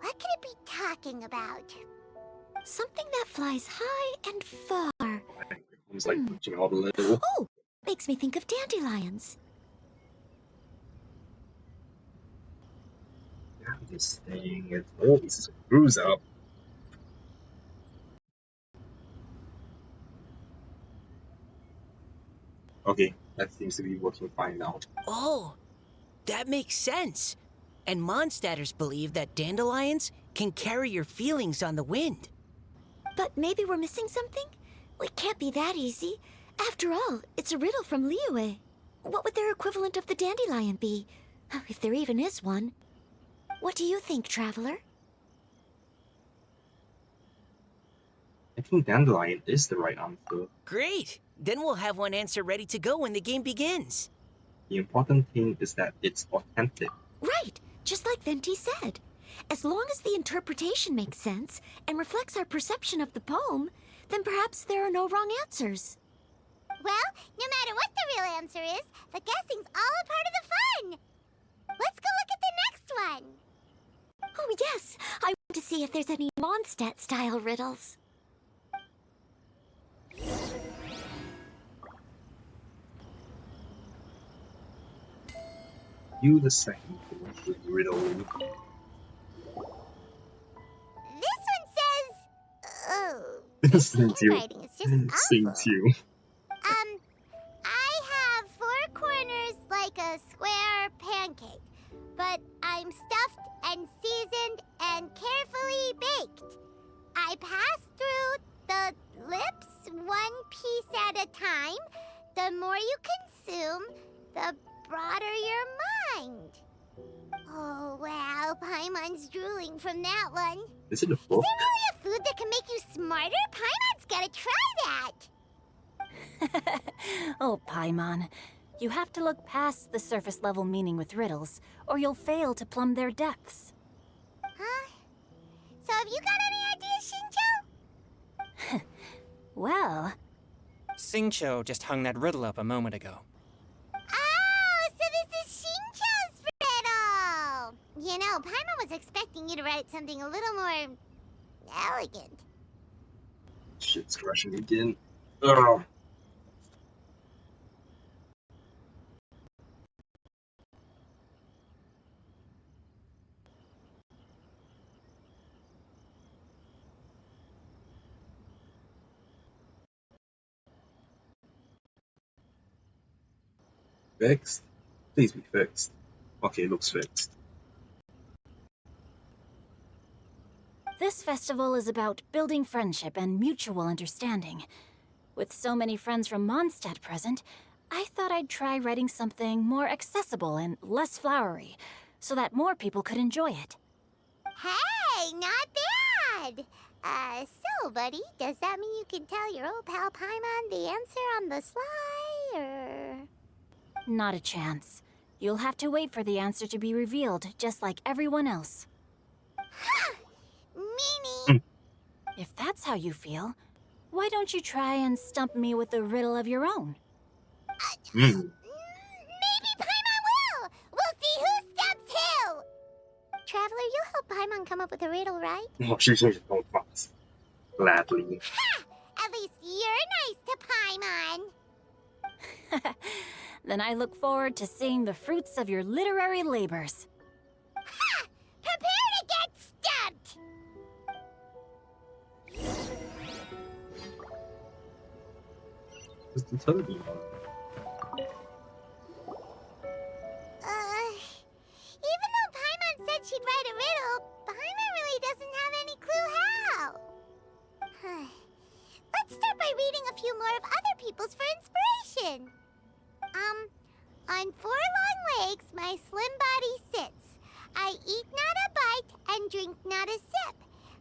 What could it be talking about? Something that flies high and far. It's like reaching all the little. Oh! Makes me think of dandelions. Yeah, this thing is always screws up. Okay, that seems to be working fine now. Oh, that makes sense. And Mondstadters believe that dandelions can carry your feelings on the wind. But maybe we're missing something? It can't be that easy. After all, it's a riddle from Liyue. What would their equivalent of the dandelion be? If there even is one. What do you think, Traveler? I think dandelion is the right answer. Great! Then we'll have one answer ready to go when the game begins. The important thing is that it's authentic. Right, just like Venti said. As long as the interpretation makes sense and reflects our perception of the poem, then perhaps there are no wrong answers. Well, no matter what the real answer is, the guessing's all a part of the fun. Let's go look at the next one. Oh yes, I want to see if there's any Mondstadt-style riddles. You the second riddle. This one says... Oh, Same to you. handwriting is just Same awful. to you. I have 4 corners like a square pancake, but I'm stuffed and seasoned and carefully baked. I pass through the lips 1 piece at a time. The more you consume, the broader your mind. Oh, wow, Paimon's drooling from that one. Is it a Is book? there really a food that can make you smarter? Paimon's gotta try that. Oh, Paimon. You have to look past the surface-level meaning with riddles, or you'll fail to plumb their depths. Huh? So have you got any ideas, Shinjo? Well, Xingqiu just hung that riddle up a moment ago. Oh, so this is Shinjo's riddle! You know, Paimon was expecting you to write something a little more... elegant. Shit's crashing again. Ugh. Fixed? Please be fixed. Okay, looks fixed. this festival is about building friendship and mutual understanding. With so many friends from Mondstadt present, I thought I'd try writing something more accessible and less flowery, so that more people could enjoy it. Hey, not bad! So, buddy, does that mean you can tell your old pal Paimon the answer on the sly, or...? Not a chance. You'll have to wait for the answer to be revealed, just like everyone else. Meaning... If that's how you feel, why don't you try and stump me with a riddle of your own? Maybe Paimon will! We'll see who stumps who! Traveler, you'll help Paimon come up with a riddle, right? Oh, she's going fast. Gladly. Ha! At least you're nice to Paimon! Then I look forward to seeing the fruits of your literary labors. Ha! Prepare to get stumped! What's the Toby one? Even though Paimon said she'd write a riddle, Paimon really doesn't have any clue how. Let's start by reading a few more of other people's for inspiration. On 4 long legs, my slim body sits. I eat not a bite and drink not a sip.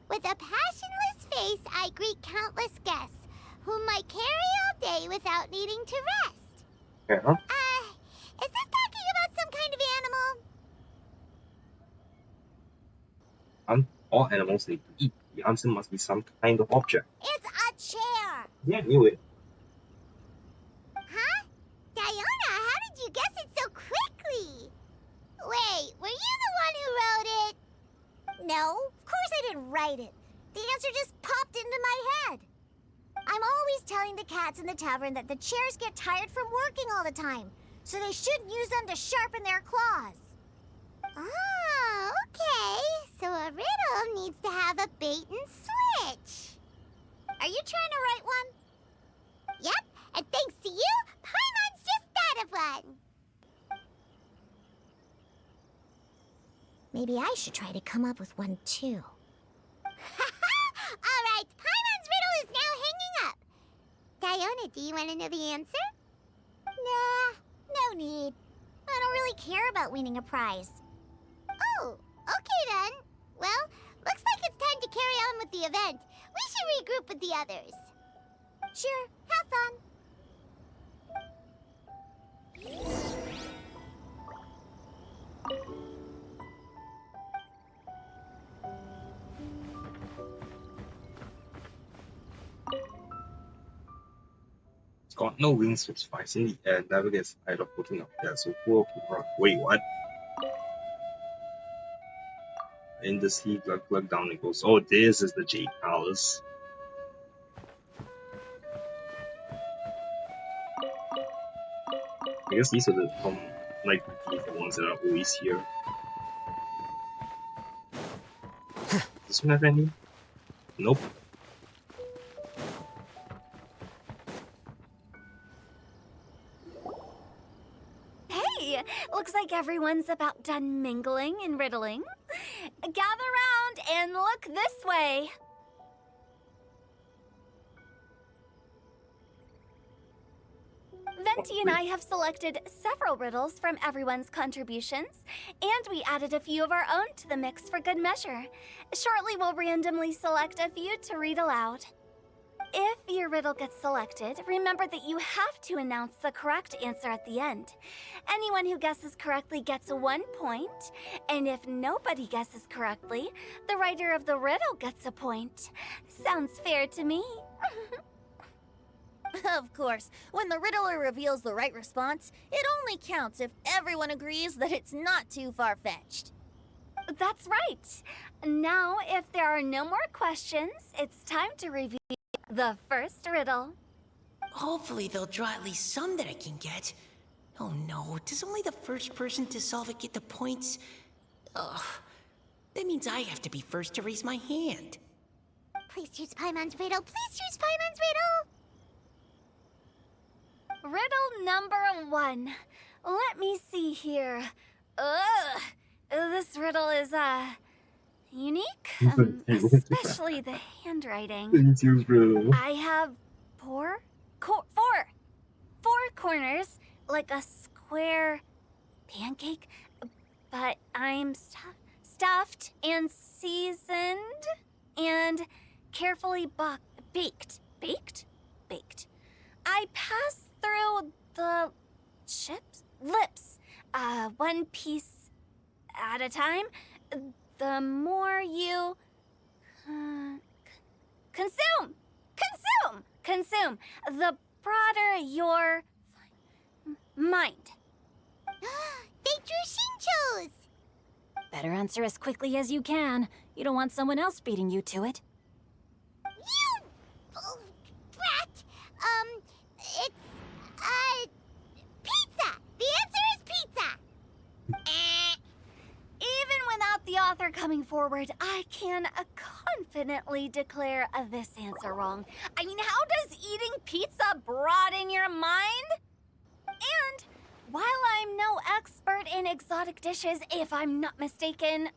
With a passionless face, I greet countless guests, whom I carry all day without needing to rest. Yeah. Is this talking about some kind of animal? All animals need to eat. The answer must be some kind of object. It's a chair! Yeah, I knew it. Huh? Diona, how did you guess it so quickly? Wait, were you the one No, of course I didn't write it. The answer just popped into my head. I'm always telling the cats in the tavern that the chairs get tired from working all the time, so they shouldn't use them to sharpen their claws. Oh, okay. So a riddle needs to have a bait and switch. Are you trying to write one? Yep, and thanks to you, Paimon's just thought of one. Maybe I should try to come up with one too. All right, Paimon's riddle is now hanging up. Diona, do you want to know the answer? Nah, no need. I don't really care about winning a prize. Oh, okay then. Well, looks like it's time to carry on with the event. We should regroup with the others. Sure, have fun. It's got no wings, which flies in the air, never gets tired of looking up there, so poor can run. Wait, what? In the sea, glug glug, down it goes. Oh, this is the Jade Palace. I guess these are the the ones that are always here. Does this one have any? Nope. Hey, looks like everyone's about done mingling and riddling. Gather round and look this way. Venti and I have selected several riddles from everyone's contributions, and we added a few of our own to the mix for good measure. Shortly, we'll randomly select a few to read aloud. If your riddle gets selected, remember that you have to announce the correct answer at the end. Anyone who guesses correctly gets 1 point, and if nobody guesses correctly, the writer of the riddle gets a point. Sounds fair to me. Of course, when the riddler reveals the right response, it only counts if everyone agrees that it's not too far-fetched. That's right. Now, if there are no more questions, it's time to reveal the first riddle. Hopefully they'll draw at least some that I can get. Oh no, does only the first person to solve it get the points? Ugh, that means I have to be first to raise my hand. Please choose Paimon's riddle. Please choose Paimon's riddle. Riddle number 1. Let me see here. Ugh, this riddle is, unique, especially the handwriting. I have four corners, like a square pancake, but I'm stuffed and seasoned and carefully baked. Baked. I pass through the lips, one piece at a time. The more you consume, the broader your mind. They drew Shinchos! Better answer as quickly as you can. You don't want someone else beating you to it. You brat! It's pizza! The answer is pizza! Even without the author coming forward, I can confidently declare this answer wrong. I mean, how does eating pizza broaden your mind? And while I'm no expert in exotic dishes, if I'm not mistaken,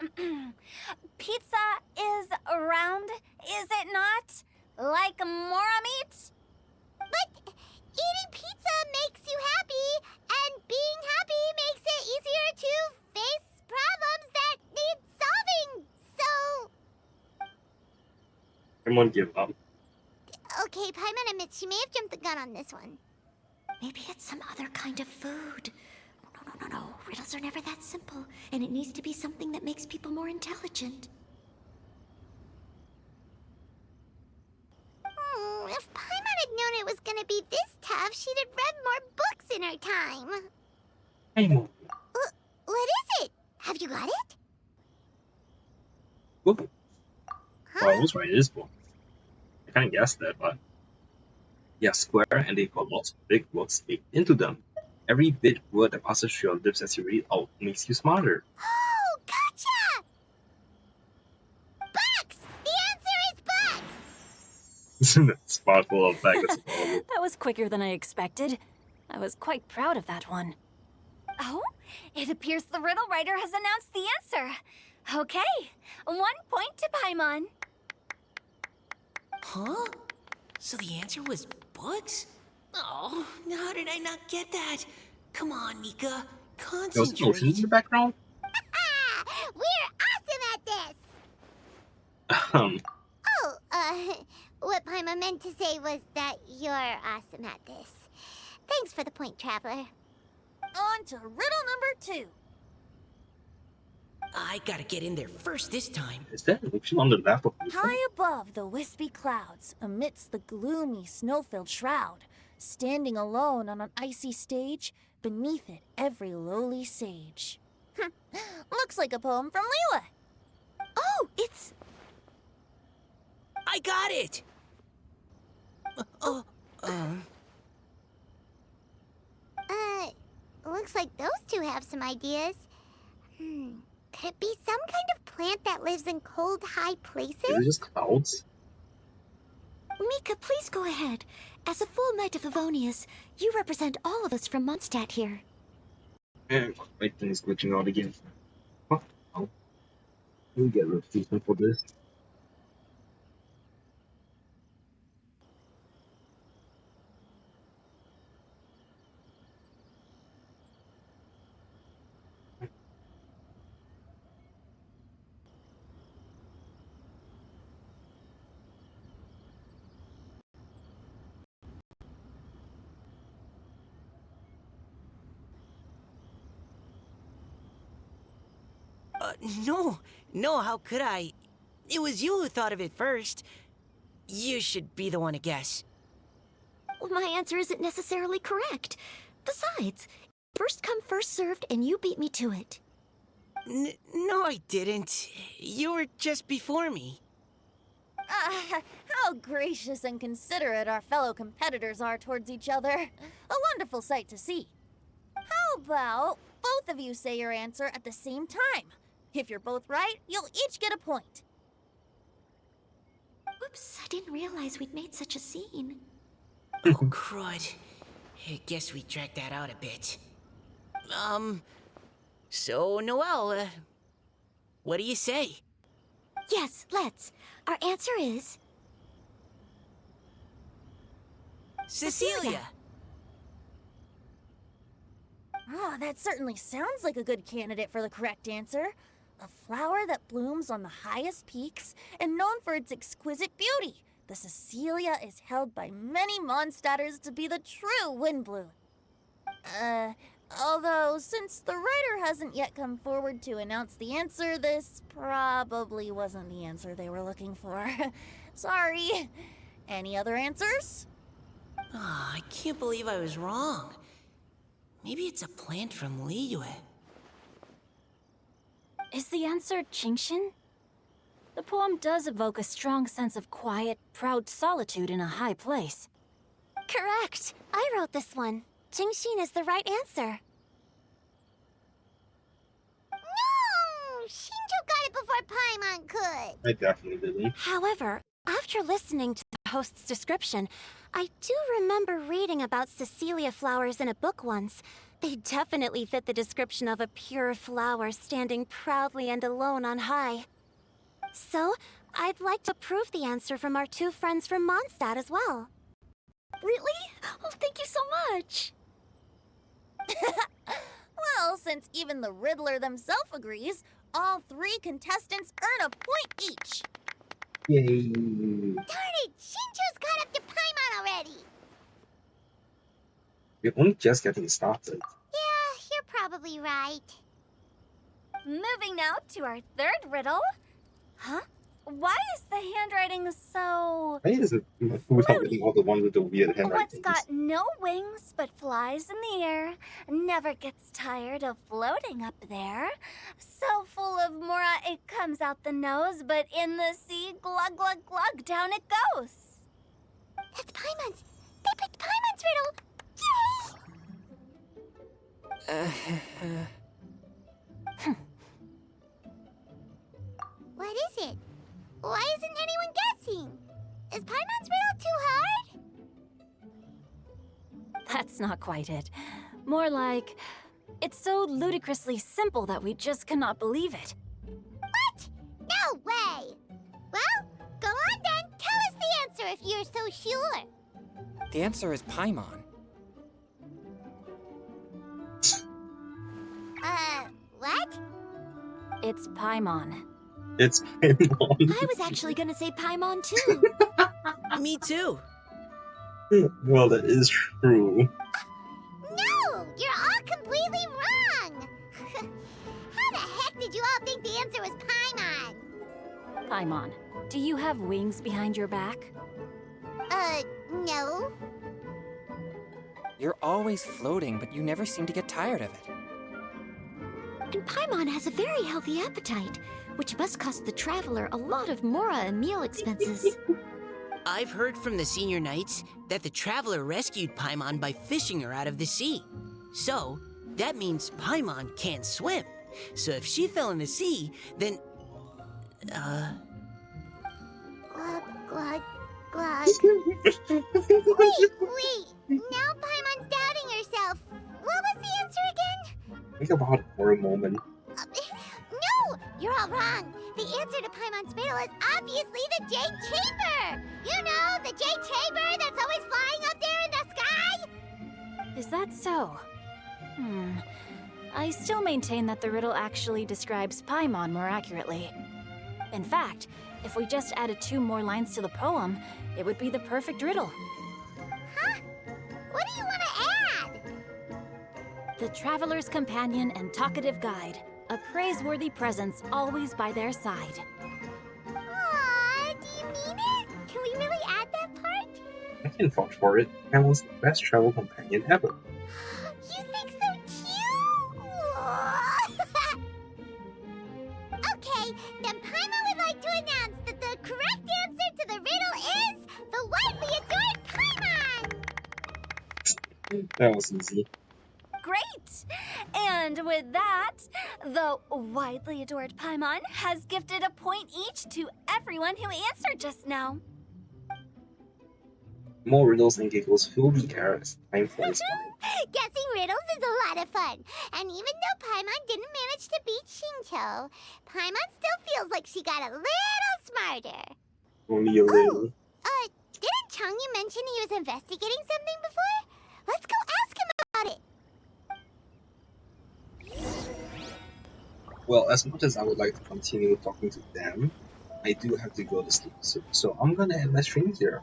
pizza is round, is it not? Like mora meat? But eating pizza makes you happy, and being happy makes it easier to face problems that need solving, so... Someone give up. Okay, Paimon admits she may have jumped the gun on this one. Maybe it's some other kind of food. No. Riddles are never that simple, and it needs to be something that makes people more intelligent. If Paimon had known it was gonna be this tough, she'd have read more books in her time. Paimon. What is it? Have you got it? Whoop. Huh? Well, I was right, it is book. I kinda guessed that, but yeah, square, and they've got lots of big words baked into them. Every bit word that passes through your lips as you read out makes you smarter. Oh, gotcha! Bucks! The answer is bucks! Sparkle of fact, that's adorable. That was quicker than I expected. I was quite proud of that one. Oh, it appears the riddle writer has announced the answer. Okay, 1 point to Paimon. Huh? So the answer was bugs? Oh, how did I not get that? Come on, Mika. There was an ocean in the Concentrate. background? We're awesome at this! Um, Oh, what Paimon meant to say was that you're awesome at this. Thanks for the point, Traveler. On to riddle number 2. I gotta get in there first this time. is there an ocean on the left of the High above the wispy clouds, amidst the gloomy, snow-filled shroud, standing alone on an icy stage, beneath it every lowly sage. Looks like a poem from Leela. Oh, it's... I got it! Looks like those two have some ideas. Could it be some kind of plant that lives in cold, high Is it places? just clouds? Mika, please go ahead. As a full Knight of Favonius, you represent all of us from Mondstadt here. And my thing's glitching out again. Huh? Oh. We'll get replacement for this. No, how could I? It was you who thought of it first. You should be the one to guess. Well, my answer isn't necessarily correct. Besides, first come, first served, and you beat me to it. No, I didn't. You were just before me. How gracious and considerate our fellow competitors are towards each other. A wonderful sight to see. How about both of you say your answer at the same time? If you're both right, you'll each get a point. Whoops, I didn't realize we'd made such a scene. Oh, crud. I guess we dragged that out a bit. So, Noelle, what do you say? Yes, let's. Our answer is... Cecilia! Oh, that certainly sounds like a good candidate for the correct answer. A flower that blooms on the highest peaks and known for its exquisite beauty. The Cecilia is held by many Mondstadters to be the true Windbloom. Although, since the writer hasn't yet come forward to announce the answer, this probably wasn't the answer they were looking for. Sorry. Any other answers? Oh, I can't believe I was wrong. Maybe it's a plant from Liyue. Is the answer Genshin? The poem does evoke a strong sense of quiet, proud solitude in a high place. Correct. I wrote this one. Genshin is the right answer. No! Shinjo got it before Paimon could. I definitely didn't. However, after listening to the host's description, I do remember reading about Cecilia flowers in a book once. They definitely fit the description of a pure flower standing proudly and alone on high. So, I'd like to prove the answer from our two friends from Mondstadt as well. Really? Oh, thank you so much! Well, since even the Riddler themselves agrees, all 3 contestants earn a point each. Yay! Darn it! Shinjo's got up to Paimon already! We're only just getting started. Yeah, you're probably right. Moving now to our third riddle. Huh? why is the handwriting so... Why isn't who's not reading all the ones with the weird What's handwritings? got no wings but flies in the air, never gets tired of floating up there. So full of mora it comes out the nose, but in the sea, glug glug glug, down it goes. That's Paimon's! They picked Paimon's riddle! Yay! What is it? Why isn't anyone guessing? Is Paimon's riddle too hard? That's not quite it. More like, it's so ludicrously simple that we just cannot believe it. What? No way! Well, go on then. Tell us the answer if you're so sure. The answer is Paimon. What? It's Paimon. It's Paimon. I was actually gonna say Paimon too. Me too. Well, that is true. No! You're all completely wrong! How the heck did you all think the answer was Paimon? Paimon, do you have wings behind your back? No. You're always floating, but you never seem to get tired of it. And Paimon has a very healthy appetite, which must cost the traveler a lot of mora and meal expenses. I've heard from the senior knights that the traveler rescued Paimon by fishing her out of the sea. So, that means Paimon can't swim. So if she fell in the sea, then... Glug, glug, glug. Wait! Now Paimon's doubting herself. What was the answer again? Think about it for a moment. No! You're all wrong. The answer to Paimon's riddle is obviously the Jade Chamber! You know, the Jade Chamber that's always flying up there in the sky? Is that so? I still maintain that the riddle actually describes Paimon more accurately. In fact, if we just added 2 more lines to the poem, it would be the perfect riddle. Huh? What do you want to add? The traveler's companion and talkative guide, a praiseworthy presence always by their side. Aww, do you mean it? Can we really add that part? I can vouch for it. Paimon's the best travel companion ever. You think so cute? Okay, then Paimon would like to announce that the correct answer to the riddle is the widely adored Paimon! That was easy. Great! And with that, the widely adored Paimon has gifted a point each to everyone who answered just now. More riddles and giggles fill the air as time flies by. Guessing riddles is a lot of fun. And even though Paimon didn't manage to beat Shinto, Paimon still feels like she got a little smarter. Only a little. Didn't Changyu mention he was investigating something before? Let's go ask him about it. Well, as much as I would like to continue talking to them, I do have to go to sleep soon. So I'm gonna end my stream here.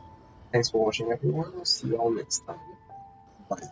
Thanks for watching, everyone. I'll see you all next time. Bye.